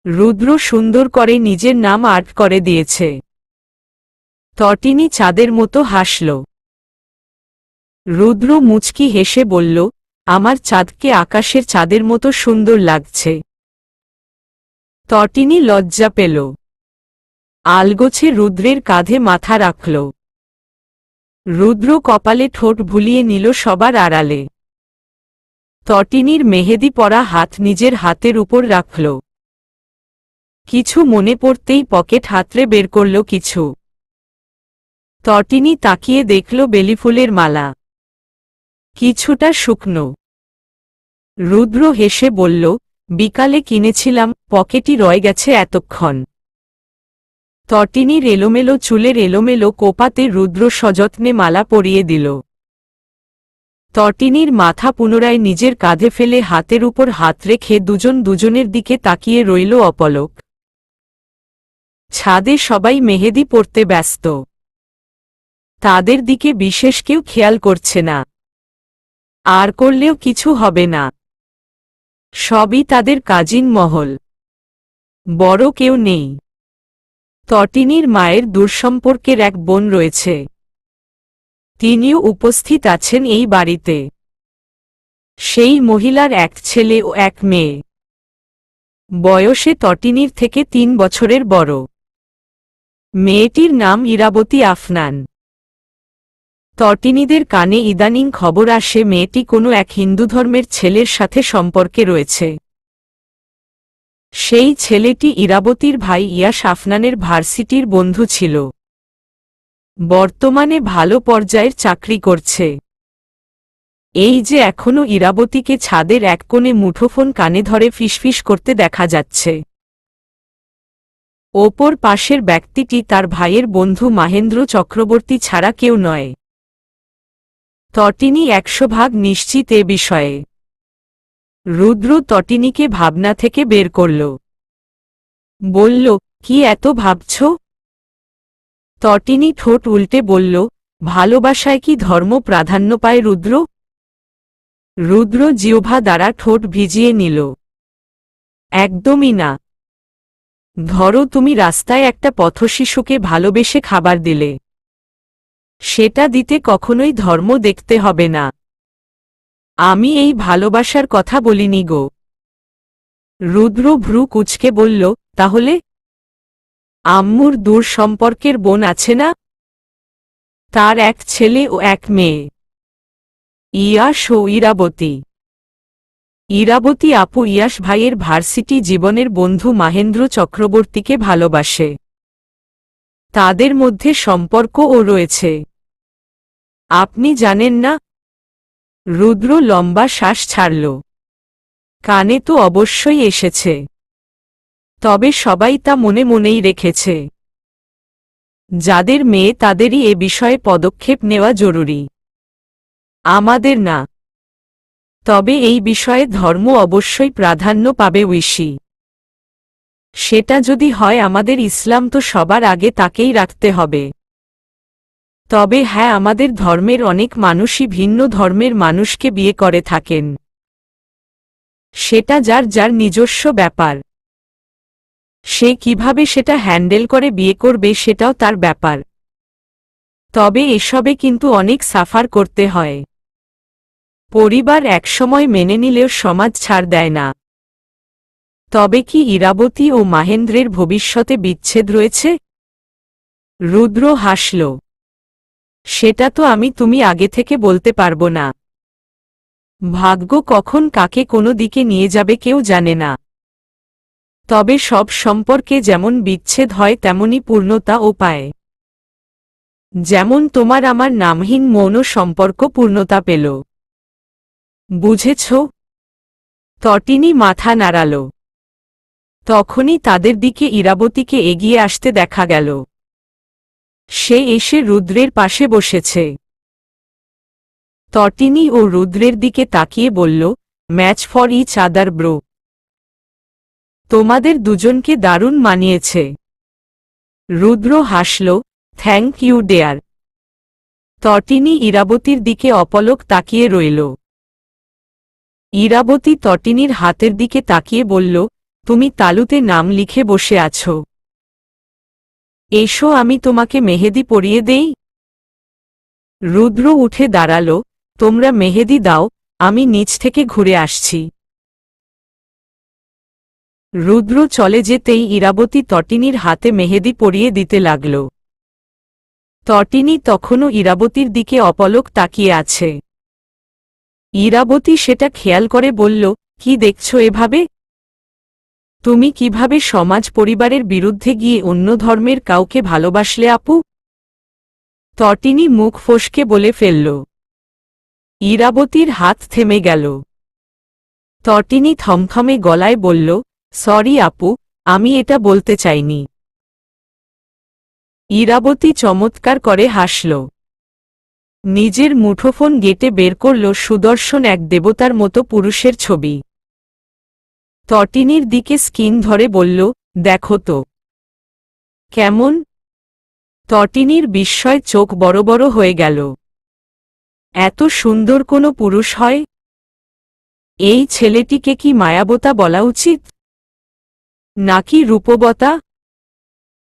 রুদ্র সুন্দর করে নিজের নাম আর্ট করে দিয়েছে। তটিনী চাঁদের মতো হাসল। রুদ্র মুচকি হেসে বলল, আমার চাঁদকে আকাশের চাঁদের মতো সুন্দর লাগছে। তটিনী লজ্জা পেল। আলগোছে রুদ্রের কাঁধে মাথা রাখল। রুদ্র কপালে ঠোঁট ভুলিয়ে নিল সবার আড়ালে। তটিনীর মেহেদি পরা হাত নিজের হাতের উপর রাখল। কিছু মনে পড়তেই পকেট হাতড়ে বের করল কিছু। তটিনী তাকিয়ে দেখল বেলিফুলের মালা। কিছুটা শুকনো। রুদ্র হেসে বলল, বিকালে কিনেছিলাম, পকেটই রয়ে গেছে এতক্ষণ। তটিনীর এলোমেলো চুলের এলোমেলো কোপাতে রুদ্র সযত্নে মালা পরিয়ে দিল। তটিনীর মাথা পুনরায় নিজের কাঁধে ফেলে হাতের উপর হাত রেখে দুজন দুজনের দিকে তাকিয়ে রইল অপলক। ছাদে সবাই মেহেদি পরতে ব্যস্ত। তাদের দিকে বিশেষ কেউ খেয়াল করছে না। আর করলেও কিছু হবে না। সবই তাদের কাজিন মহল। বড় কেউ নেই। তটিনীর মায়ের দূরসম্পর্কের এক বোন রয়েছে। তিনিও উপস্থিত আছেন এই বাড়িতে। সেই মহিলার এক ছেলে ও এক মেয়ে, বয়সে তটিনীর থেকে ৩ বছরের বড়। মেয়েটির নাম ইরাবতী আফনান। তটিনীদের কানে ইদানিং খবর আসে মেয়েটি কোনো এক হিন্দু ধর্মের ছেলের সাথে সম্পর্কে রয়েছে। সেই ছেলেটি ইরাবতীর ভাই ইয়াস আফনানের ভার্সিটির বন্ধু ছিল। বর্তমানে ভালো পর্যায়ের চাকরি করছে। এই যে এখনো ইরাবতীকে ছাদের এক কোণে মুঠোফোন কানে ধরে ফিসফিস করতে দেখা যাচ্ছে। ওপর পাশের ব্যক্তিটি তার ভাইয়ের বন্ধু মহেন্দ্র চক্রবর্তী ছাড়া কেউ নয়। তটিনী ১০০% নিশ্চিত এ বিষয়ে। রুদ্র তটিনীকে ভাবনা থেকে বের করল। বলল, কি এত ভাবছ? তটিনী ঠোঁট উল্টে বলল, ভালোবাসায় কি ধর্ম প্রাধান্য পায় রুদ্র? রুদ্র জিহ্বা দ্বারা ঠোঁট ভিজিয়ে নিল। একদমই না। ধরো তুমি রাস্তায় একটা পথশিশুকে ভালোবেসে খাবার দিলে, সেটা দিতে কখনোই ধর্ম দেখতে হবে না। আমি এই ভালোবাসার কথা বলিনি গো। রুদ্র ভ্রু কুঁচকে বলল, তাহলে? আম্মুর দূর সম্পর্কের বোন আছে না? তার এক ছেলে ও এক মেয়ে, ইয়াস ও ইরাবতী। ইরাবতী আপু ইয়াস ভাইয়ের ভার্সিটি জীবনের বন্ধু মহেন্দ্র চক্রবর্তীকে ভালোবাসে। তাদের মধ্যে সম্পর্কও রয়েছে। আপনি জানেন না? রুদ্র লম্বা শ্বাস ছাড়ল। কানে তো অবশ্যই এসেছে, তবে সবাই তা মনে মনেই রেখেছে। যাদের মেয়ে তাদেরই এ বিষয়ে পদক্ষেপ নেওয়া জরুরি, আমাদের না। তবে এই বিষয়ে ধর্ম অবশ্যই প্রাধান্য পাবে ঐশী। সেটা যদি হয় আমাদের ইসলাম তো সবার আগে তাকেই রাখতে হবে। তবে হ্যাঁ, আমাদের ধর্মের অনেক মানুষই ভিন্ন ধর্মের মানুষকে বিয়ে করে থাকেন। সেটা যার যার নিজস্ব ব্যাপার। সে কিভাবে সেটা হ্যান্ডেল করে বিয়ে করবে সেটাও তার ব্যাপার। তবে এসবে কিন্তু অনেক সাফার করতে হয়। পরিবার একসময় মেনে নিলেও সমাজ ছাড় দেয় না। তবে কি ইরাবতী ও মহেন্দ্রের ভবিষ্যতে বিচ্ছেদ রয়েছে? রুদ্র হাসল। সেটা তো তুমি আগে থেকে বলতে পারবো না। ভাগ্য কখন কাকে কোনো দিকে নিয়ে যাবে কেউ জানে না। তবে সব সম্পর্কে যেমন বিচ্ছেদ হয় তেমনি পূর্ণতাও পায়। যেমন তোমার আমার নামহীন মৌন সম্পর্ক পূর্ণতা পেল। বুঝেছ? তটিনী মাথা নাড়াল। তখনই তাদের দিকে ইরাবতীকে এগিয়ে আসতে দেখা গেল। সে এসে রুদ্রের পাশে বসেছে। তটিনী ও রুদ্রের দিকে তাকিয়ে বলল, match for each other bro. তোমাদের দুজনকে দারুণ মানিয়েছে। রুদ্র হাসল, থ্যাংক ইউ ডেয়ার। তটিনী ইরাবতীর দিকে অপলক তাকিয়ে রইল। ইরাবতী তটিনীর হাতের দিকে তাকিয়ে বলল, তুমি তালুতে নাম লিখে বসে আছো। এসো আমি তোমাকে মেহেদি পরিয়ে দেই। রুদ্র উঠে দাঁড়াল, তোমরা মেহেদি দাও, আমি নিচ থেকে ঘুরে আসছি। রুদ্র চলে যেতেই ইরাবতী তটিনীর হাতে মেহেদি পরিয়ে দিতে লাগল। তটিনী তখনও ইরাবতীর দিকে অপলক তাকিয়ে আছে। ইরাবতী সেটা খেয়াল করে বলল, কি দেখছো এভাবে? তুমি কিভাবে সমাজ পরিবারের বিরুদ্ধে গিয়ে অন্য ধর্মের কাউকে ভালোবাসলে আপু? তটিনী মুখ ফসকে বলে ফেলল। ইরাবতীর হাত থেমে গেল। তটিনী থমথমে গলায় বলল, সরি আপু, আমি এটা বলতে চাইনি। ইরাবতী চমৎকার করে হাসল। নিজের মুঠোফোন গেটে বের করল সুদর্শন এক দেবতার মতো পুরুষের ছবি। তটিনীর দিকে স্কিন ধরে বলল, দেখো তো কেমন? তটিনীর বিস্ময় চোখ বড় বড় হয়ে গেল। এত সুন্দর কোনো পুরুষ হয়? এই ছেলেটিকে কি মায়াবতা বলা উচিত নাকি রূপবতা?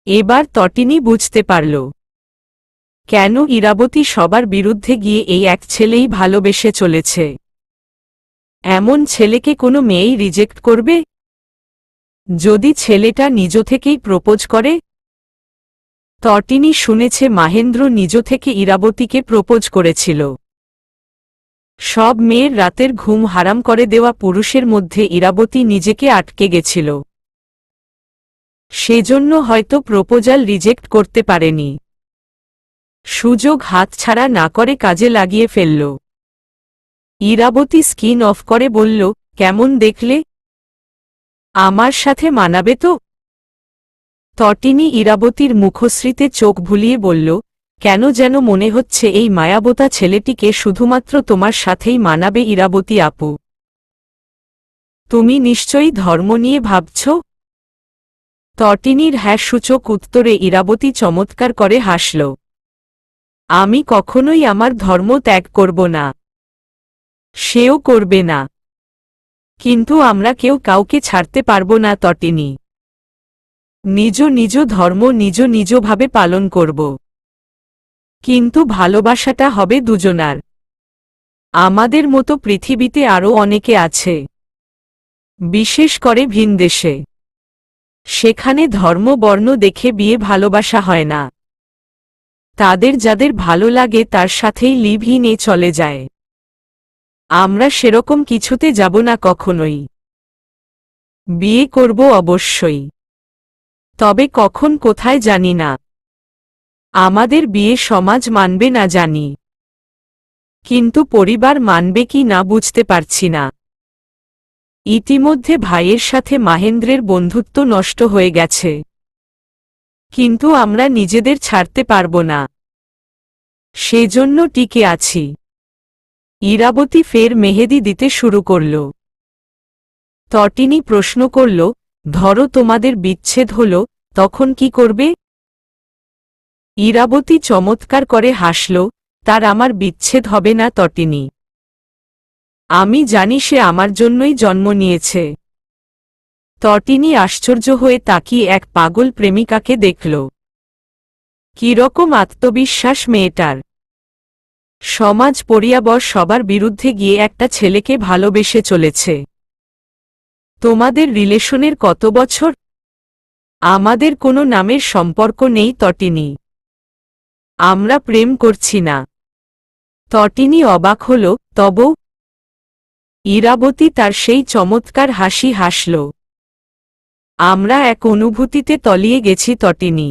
এবার তটিনী বুঝতে পারল। কেন ইরাবতী সবার বিরুদ্ধে গিয়ে এই এক ছেলেই ভালোবেসে চলেছে? এমন ছেলেকে কোনো মেয়েই রিজেক্ট করবে? যদি ছেলেটা নিজ থেকেই প্রপোজ করে? তটিনী শুনেছে মাহেন্দ্র নিজ থেকে ইরাবতীকে প্রপোজ করেছিল। সব মেয়ের রাতের ঘুম হারাম করে দেওয়া পুরুষের মধ্যে ইরাবতী নিজেকে আটকে গেছিল। সেজন্য হয়তো প্রপোজাল রিজেক্ট করতে পারেনি। সুযোগ হাতছাড়া না করে কাজে লাগিয়ে ফেলল। ইরাবতী স্কিন অফ করে বলল, কেমন দেখলে? আমার সাথে মানাবে তো? তটিনী ইরাবতীর মুখশ্রীতে চোখ ভুলিয়ে বলল, কেন যেন মনে হচ্ছে এই মায়াবতা ছেলেটিকে শুধুমাত্র তোমার সাথেই মানাবে ইরাবতী আপু। তুমি নিশ্চয়ই ধর্ম নিয়ে ভাবছ? তটিনীর হ্যাঁ সূচক উত্তরে ইরাবতী চমৎকার করে হাসল। আমি কখনোই আমার ধর্ম ত্যাগ করব না। সেও করবে না। কিন্তু আমরা কেউ কাউকে ছাড়তে পারব না তটিনী। নিজ নিজ ধর্ম নিজ নিজভাবে পালন করব। কিন্তু ভালোবাসাটা হবে দুজনার। আমাদের মতো পৃথিবীতে আরও অনেকে আছে, বিশেষ করে ভিনদেশে। সেখানে ধর্ম বর্ণ দেখে বিয়ে ভালোবাসা হয় না। তাদের যাদের ভালো লাগে তার সাথেই লিভ ইনে চলে যায়। আমরা সেরকম কিছুতে যাব না কখনোই। বিয়ে করব অবশ্যই, তবে কখন কোথায় জানি না। আমাদের বিয়ে সমাজ মানবে না জানি, কিন্তু পরিবার মানবে কি না বুঝতে পারছি না। ইতিমধ্যে ভাইয়ের সাথে মাহেন্দ্রের বন্ধুত্ব নষ্ট হয়ে গেছে, কিন্তু আমরা নিজেদের ছাড়তে পারব না। সেজন্য টিকে আছি। ইরাবতী ফের মেহেদি দিতে শুরু করল। তটিনী প্রশ্ন করল, ধরো তোমাদের বিচ্ছেদ হল, তখন কি করবে? ইরাবতী চমৎকার করে হাসল, তার আমার বিচ্ছেদ হবে না তটিনী। আমি জানি সে আমার জন্যই জন্ম নিয়েছে। তটিনী আশ্চর্য হয়ে তাকিয়ে এক পাগল প্রেমিকাকে দেখল। কিরকম আত্মবিশ্বাস মেয়েটার! সমাজ পরিয়াবর সবার বিরুদ্ধে গিয়ে একটা ছেলেকে ভালোবেসে চলেছে। তোমাদের রিলেশনের কত বছর? আমাদের কোনো নামের সম্পর্ক নেই তটিনী। আমরা প্রেম করছি না। তটিনী অবাক হল, তব? ইরাবতী তার সেই চমৎকার হাসি হাসল। আমরা এক অনুভূতিতে তলিয়ে গেছি তটিনী,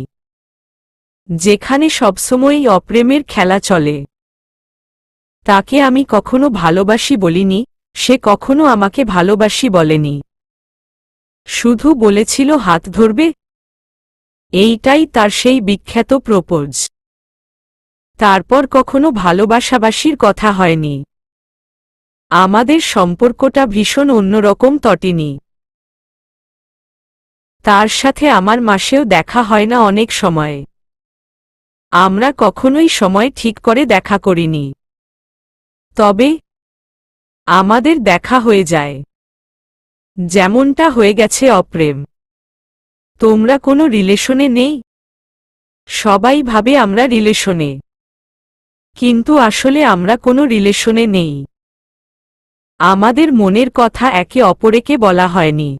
যেখানে সবসময়ই অপ্রেমের খেলা চলে। তাকে আমি কখনো ভালোবাসি বলিনি, সে কখনো আমাকে ভালোবাসি বলেনি। শুধু বলেছিল হাত ধরবে। এইটাই তার সেই বিখ্যাত প্রপোজ। তারপর কখনো ভালোবাসাবাসির কথা হয়নি। আমাদের সম্পর্কটা ভীষণ অন্যরকম তটিনী। তার সাথে আমার মাসেও দেখা হয় না অনেক সময়। আমরা কখনোই সময় ঠিক করে দেখা করিনি। তবে আমাদের দেখা হয়ে যায়, যেমনটা হয়ে গেছে অপ্রেম। তোমরা কোনো রিলেশনে নেই? সবাই ভাবে আমরা রিলেশনে, কিন্তু আসলে আমরা কোনো রিলেশনে নেই। আমাদের মনের কথা একে অপরকে বলা হয়নি।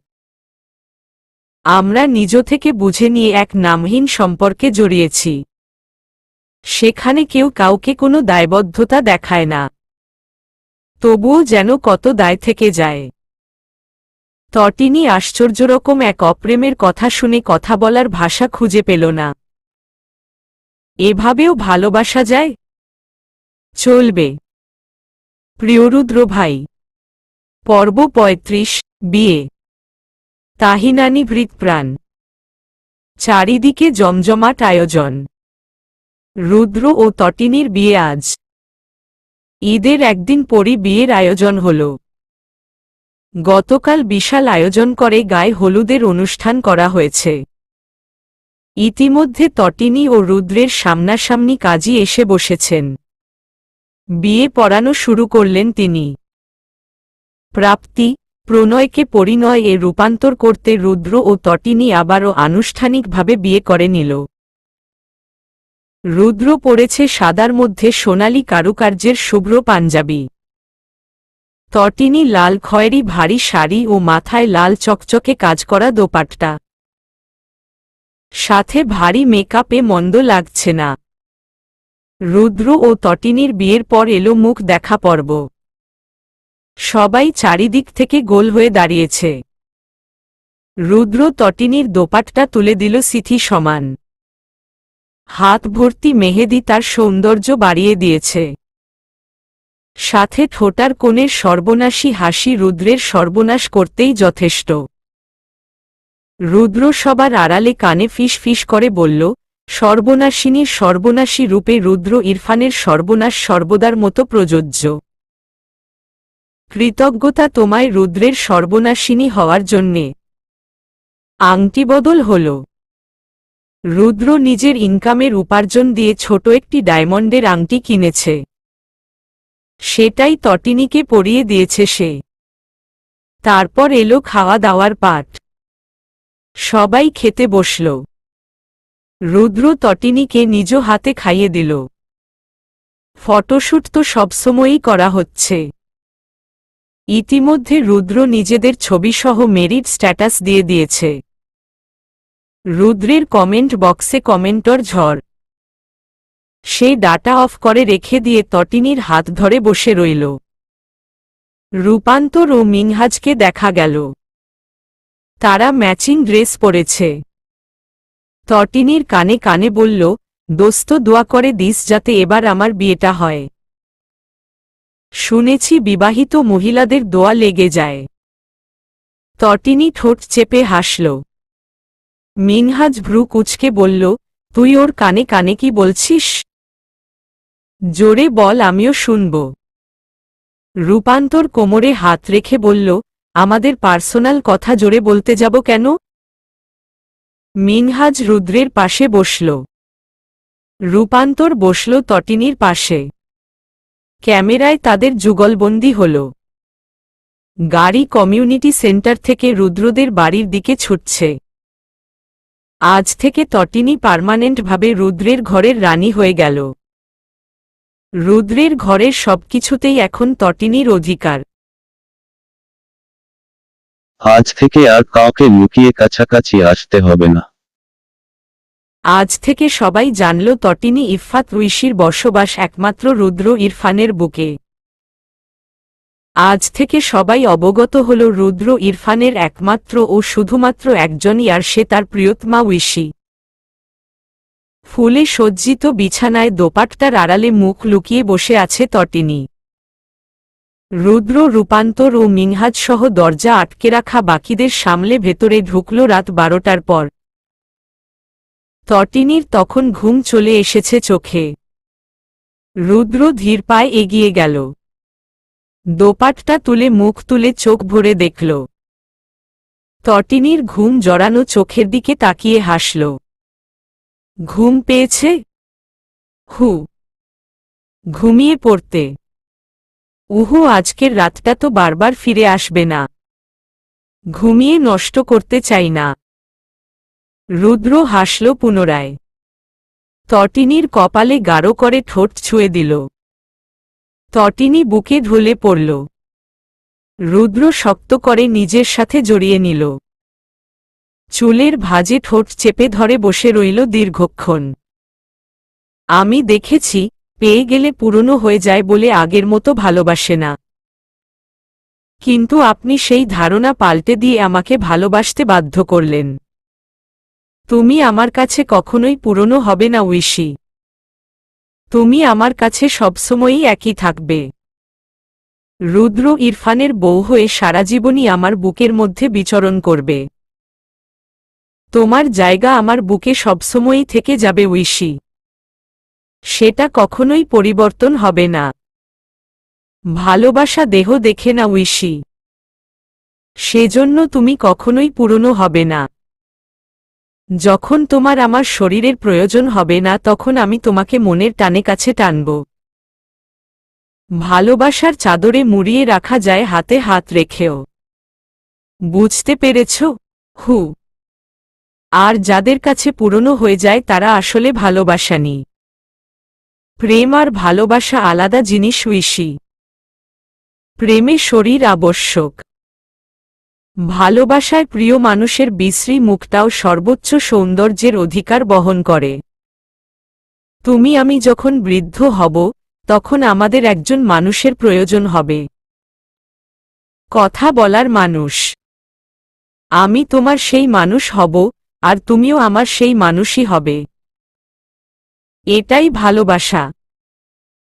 আমরা নিজ থেকে বুঝে নিয়ে এক নামহীন সম্পর্কে জড়িয়েছি। সেখানে কেউ কাউকে কোনো দায়বদ্ধতা দেখায় না, তবুও যেন কত দায় থেকে যায়। তটিনী আশ্চর্যরকম এক অপ্রেমের কথা শুনে কথা বলার ভাষা খুঁজে পেল না। এভাবেও ভালোবাসা যায়? চলবে। প্রিয়রুদ্র ভাই। পর্ব ৩৫, বিয়ে। তাহিনানি ভৃতপ্রাণ। চারিদিকে জমজমাট আয়োজন। রুদ্র ও তটিনীর বিয়ে আজ। ঈদের একদিন পরই বিয়ের আয়োজন হল। গতকাল বিশাল আয়োজন করে গায়ে হলুদের অনুষ্ঠান করা হয়েছে। ইতিমধ্যে তটিনী ও রুদ্রের সামনাসামনি কাজী এসে বসেছেন। বিয়ে পড়ানো শুরু করলেন তিনি। প্রাপ্তি, প্রণয়কে পরিণয়ে রূপান্তর করতে রুদ্র ও তটিনী আবারও আনুষ্ঠানিকভাবে বিয়ে করে নিল। রুদ্র পরেছে সাদার মধ্যে সোনালী কারুকার্যের শুভ্র পাঞ্জাবি। তটিনী লাল খয়েরি ভারী শাড়ি ও মাথায় লাল চকচকে কাজ করা দোপাট্টা। সাথে ভারী মেকআপে মন্দ লাগছে না। রুদ্র ও তটিনীর বিয়ের পর এলো মুখ দেখা পর্ব। সবাই চারিদিক থেকে গোল হয়ে দাঁড়িয়েছে। রুদ্র তটিনীর দোপাট্টা তুলে দিল সিথি সমান। হাত ভর্তি মেহেদি তার সৌন্দর্য বাড়িয়ে দিয়েছে। সাথে ঠোঁটার কোণের সর্বনাশী হাসি রুদ্রের সর্বনাশ করতেই যথেষ্ট। রুদ্র সবার আড়ালে কানে ফিস ফিস করে বলল, সর্বনাশিনীর সর্বনাশী রূপে রুদ্র ইরফানের সর্বনাশ সর্বদার মতো প্রযোজ্য। কৃতজ্ঞতা তোমায় রুদ্রের সর্বনাশিনী হওয়ার জন্যে। আংটি বদল হল। রুদ্র নিজের ইনকামের উপার্জন দিয়ে ছোট একটি ডায়মন্ডের আংটি কিনেছে। সেটাই তটিনীকে পরিয়ে দিয়েছে সে। তারপর এলো খাওয়া দাওয়ার পাট। সবাই খেতে বসল। রুদ্র তটিনীকে নিজ হাতে খাইয়ে দিল। ফটোশ্যুট তো সবসময়ই করা হচ্ছে। ইতিমধ্যে রুদ্র নিজেদের ছবিসহ মেরিট স্ট্যাটাস দিয়ে দিয়েছে। রুদ্রের কমেন্ট বক্সে কমেন্টর ঝড়। সেই ডাটা অফ করে রেখে দিয়ে তটিনীর হাত ধরে বসে রইল। রূপান্তর ও মিনহাজকে দেখা গেল। তারা ম্যাচিং ড্রেস পরেছে। তটিনীর কানে কানে বলল, দোস্ত দোয়া করে দিস যাতে এবার আমার বিয়েটা হয়। শুনেছি বিবাহিত মহিলাদের দোয়া লেগে যায়। তটিনী ঠোঁট চেপে হাসল। মিনহাজ ভ্রু কুঁচকে বলল, তুই ওর কানে কানে কি বলছিস? জোরে বল, আমিও শুনব। রূপান্তর কোমরে হাত রেখে বলল, আমাদের পার্সোনাল কথা জোরে বলতে যাব কেন? মিনহাজ রুদ্রের পাশে বসল। রূপান্তর বসল তটিনীর পাশে। ক্যামেরায় তাদের যুগলবন্দি হল। গাড়ি কমিউনিটি সেন্টার থেকে রুদ্রদের বাড়ির দিকে ছুটছে। আজ থেকে তটিনী পার্মানেন্টভাবে রুদ্রের ঘরের রানী হয়ে গেল। রুদ্রের ঘরের সবকিছুতেই এখন তটিনীর অধিকার। আজ থেকে আর কাউকে লুকিয়ে কাছাকাছি আসতে হবে না। আজ থেকে সবাই জানল তটিনী ইফফাত ঐশীর বসবাস একমাত্র রুদ্র ইরফানের বুকে। আজ থেকে সবাই অবগত হল রুদ্র ইরফানের একমাত্র ও শুধুমাত্র একজনই, আর সে তার প্রিয়তমা ঐশী। ফুলে সজ্জিত বিছানায় দোপাট্টার আড়ালে মুখ লুকিয়ে বসে আছে তটিনী। রুদ্র, রূপান্তর ও মিনহাজ সহ দরজা আটকে রাখা বাকিদের সামলে ভেতরে ঢুকল রাত 12টার পর। তটিনীর তখন ঘুম চলে এসেছে চোখে। রুদ্র ধীর পায়ে এগিয়ে গেল। দোপাট্টা তুলে মুখ তুলে চোখ ভরে দেখল। তটিনীর ঘুম জড়ানো চোখের দিকে তাকিয়ে হাসল। ঘুম পেয়েছে? হু, ঘুমিয়ে পড়তে। উহু, আজকের রাতটা তো বারবার ফিরে আসবে না। ঘুমিয়ে নষ্ট করতে চাই না। রুদ্র হাসল পুনরায়। তটিনীর কপালে গাঢ় করে ঠোঁট ছুঁয়ে দিল। তটিনী বুকে ঢলে পড়ল। রুদ্র শক্ত করে নিজের সাথে জড়িয়ে নিল। চুলের ভাঁজে ঠোঁট চেপে ধরে বসে রইল দীর্ঘক্ষণ। আমি দেখেছি, পেয়ে গেলে পুরনো হয়ে যায় বলে আগের মতো ভালোবাসে না। কিন্তু আপনি সেই ধারণা পাল্টে দিয়ে আমাকে ভালোবাসতে বাধ্য করলেন। তুমি আমার কাছে কখনোই পুরনো হবে না ঐশী। তুমি আমার কাছে সবসময়ই একই থাকবে। রুদ্র ইরফানের বউ হয়ে সারা জীবনই আমার বুকের মধ্যে বিচরণ করবে। তোমার জায়গা আমার বুকে সবসময়ই থেকে যাবে ঐশী। সেটা কখনোই পরিবর্তন হবে না। ভালোবাসা দেহ দেখে না ঐশী। সেজন্য তুমি কখনোই পুরনো হবে না। যখন তোমার আমার শরীরের প্রয়োজন হবে না তখন আমি তোমাকে মনের টানে কাছে টানব। ভালোবাসার চাদরে মুড়িয়ে রাখা যায় হাতে হাত রেখেও। বুঝতে পেরেছ? হু। আর যাদের কাছে পুরনো হয়ে যায় তারা আসলে ভালোবাসেনি। প্রেম আর ভালোবাসা আলাদা জিনিস ঐশী। প্রেমে শরীর আবশ্যক। ভালোবাসায় প্রিয় মানুষের বিশ্রী মুখটাও সর্বোচ্চ সৌন্দর্যের অধিকার বহন করে। তুমি আমি যখন বৃদ্ধ হব, তখন আমাদের একজন মানুষের প্রয়োজন হবে। কথা বলার মানুষ। আমি তোমার সেই মানুষ হব, আর তুমিও আমার সেই মানুষই হবে। এটাই ভালোবাসা।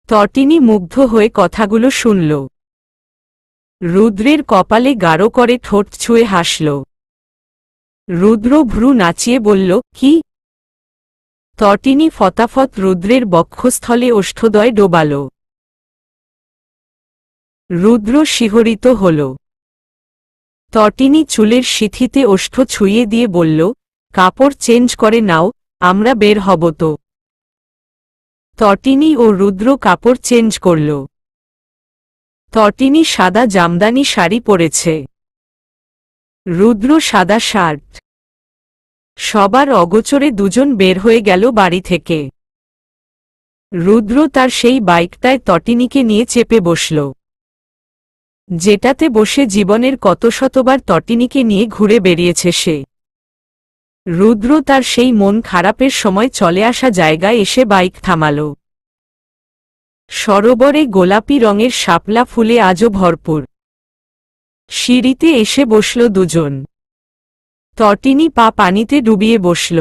তটিনী মুগ্ধ হয়ে কথাগুলো শুনল। রুদ্রের কপালে গাঢ় করে ঠোঁট ছুঁয়ে হাসল। রুদ্র ভ্রু নাচিয়ে বলল, কি? তটিনী ফতাফত রুদ্রের বক্ষস্থলে ওষ্ঠদয় ডোবাল। রুদ্র শিহরিত হল। তটিনী চুলের সিথিতে ওষ্ঠ ছুঁয়ে দিয়ে বলল, কাপড় চেঞ্জ করে নাও, আমরা বের হব তো। তটিনী ও রুদ্র কাপড় চেঞ্জ করল। তটিনী সাদা জামদানি শাড়ি পরেছে। রুদ্র সাদা শার্ট। সবার অগোচরে দুজন বের হয়ে গেল বাড়ি থেকে। রুদ্র তার সেই বাইকটায় তটিনীকে নিয়ে চেপে বসল, যেটাতে বসে জীবনের কত শতবার তটিনীকে নিয়ে ঘুরে বেরিয়েছে সে। রুদ্র তার সেই মন খারাপের সময় চলে আসা জায়গায় এসে বাইক থামাল। সরোবরে গোলাপি রঙের শাপলা ফুলে আজও ভরপুর। সিঁড়িতে এসে বসল দুজন। তটিনী পা পানিতে ডুবিয়ে বসল।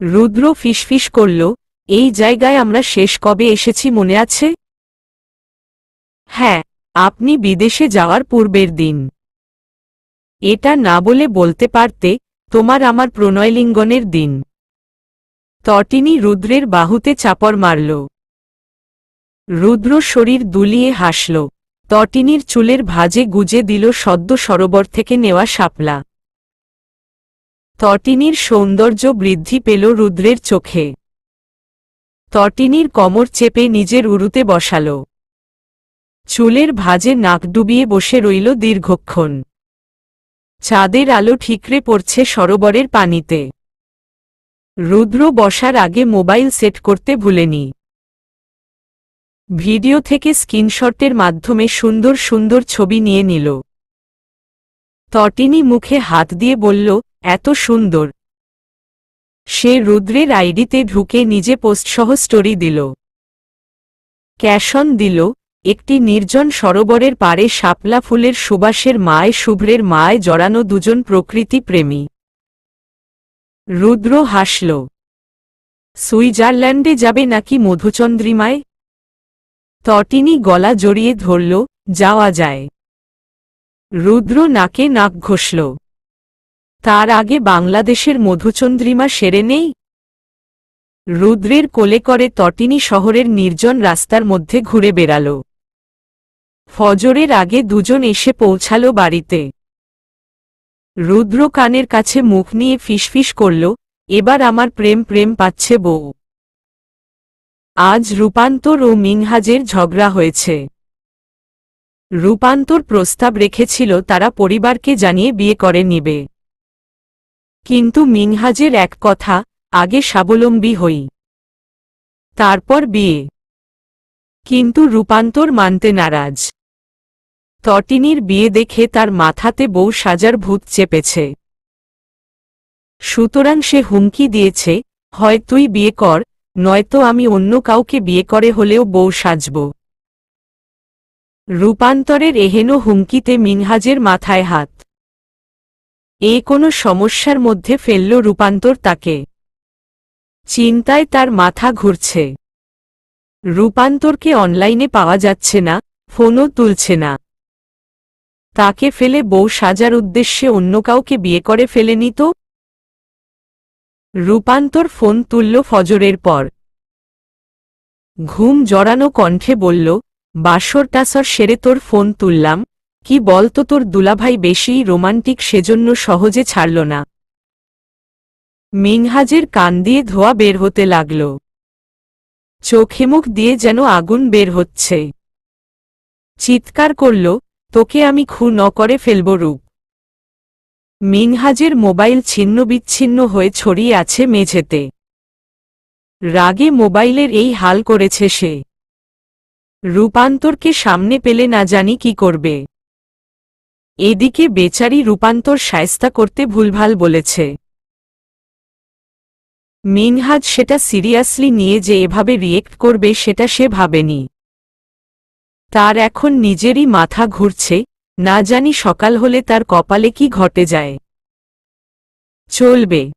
রুদ্র ফিসফিস করল, এই জায়গায় আমরা শেষ কবে এসেছি মনে আছে? হ্যাঁ, আপনি বিদেশে যাওয়ার পূর্বের দিন। এটা না বলে বলতে পারতে, তোমার আমার প্রণয়লিঙ্গনের দিন। তটিনী রুদ্রের বাহুতে চাপড় মারল। রুদ্র শরীর দুলিয়ে হাসল। তটিনীর চুলের ভাঁজে গুজে দিল সদ্য সরোবর থেকে নেওয়া শাপলা। তটিনীর সৌন্দর্য বৃদ্ধি পেল রুদ্রের চোখে। তটিনীর কোমর চেপে নিজের উরুতে বসাল। চুলের ভাঁজে নাক ডুবিয়ে বসে রইল দীর্ঘক্ষণ। চাঁদের আলো ঠিকরে পড়ছে সরোবরের পানিতে। রুদ্র বসার আগে মোবাইল সেট করতে ভুলেনি। ভিডিও থেকে স্ক্রিনশটের মাধ্যমে সুন্দর সুন্দর ছবি নিয়ে নিল। তটিনী মুখে হাত দিয়ে বলল, এত সুন্দর। সে রুদ্রের আইডিতে ঢুকে নিজে পোস্টসহ স্টোরি দিল। ক্যাশন দিল, একটি নির্জন সরোবরের পাড়ে শাপলা ফুলের সুবাসের মায় শুভ্রের মায় জড়ানো দুজন প্রকৃতি প্রেমী। রুদ্র হাসল। সুইজারল্যান্ডে যাবে নাকি মধুচন্দ্রিমায়? তটিনী গলা জড়িয়ে ধরল, যাওয়া যায়। রুদ্র নাকে নাক ঘষল। তার আগে বাংলাদেশের মধুচন্দ্রিমা সেরে নেই? রুদ্রের কোলে করে তটিনী শহরের নির্জন রাস্তার মধ্যে ঘুরে বেড়াল। ফজরের আগে দুজন এসে পৌঁছাল বাড়িতে। রুদ্র কানের কাছে মুখ নিয়ে ফিসফিস করল, এবার আমার প্রেম প্রেম পাচ্ছে বউ। আজ রূপান্তর ও মিনহাজের ঝগড়া হয়েছে। রূপান্তর প্রস্তাব রেখেছিল তারা পরিবারকে জানিয়ে বিয়ে করে নিবে। কিন্তু মিনহাজের এক কথা, আগে স্বাবলম্বী হই, তারপর বিয়ে। কিন্তু রূপান্তর মানতে নারাজ। তটিনীর বিয়ে দেখে তার মাথাতে বউ সাজার ভূত চেপেছে। সুতরাং সে হুমকি দিয়েছে, হয় তুই বিয়ে কর, নয়তো আমি অন্য কাউকে বিয়ে করে হলেও বউ সাজব। রূপান্তরের এহেন হুমকিতে মিনহাজের মাথায় হাত। কোনো সমস্যার মধ্যে ফেলল রূপান্তর তাকে। চিন্তায় তার মাথা ঘুরছে। রূপান্তরকে অনলাইনে পাওয়া যাচ্ছে না, ফোনও তুলছে না। তাকে ফেলে বউ সাজার উদ্দেশ্যে অন্য কাউকে বিয়ে করে ফেলেনি তো? রূপান্তর ফোন তুলল ফজরের পর। ঘুম জড়ানো কণ্ঠে বলল, বাসর টাসর সেরে তোর ফোন তুললাম, কি বলতো তোর দুলাভাই বেশিই রোমান্টিক, সেজন্য সহজে ছাড়ল না। মিনহাজের কান দিয়ে ধোঁয়া বের হতে লাগল। চোখে মুখ দিয়ে যেন আগুন বের হচ্ছে। চিৎকার করল, তোকে আমি খুন করে ফেলব রূপ। মিনহাজের মোবাইল ছিন্ন বিচ্ছিন্ন হয়ে ছড়িয়ে আছে মেঝেতে। রাগে মোবাইলের এই হাল করেছে সে। রূপান্তরকে সামনে পেলে না জানি কি করবে। এদিকে বেচারি রূপান্তর শায়েস্তা করতে ভুলভাল বলেছে। মিনহাজ সেটা সিরিয়াসলি নিয়ে যে এভাবে রিয়েক্ট করবে সেটা সে ভাবেনি। তার এখন নিজেরই মাথা ঘুরছে, না জানি সকাল হলে তার কপালে কি ঘটে যায়। চলবে।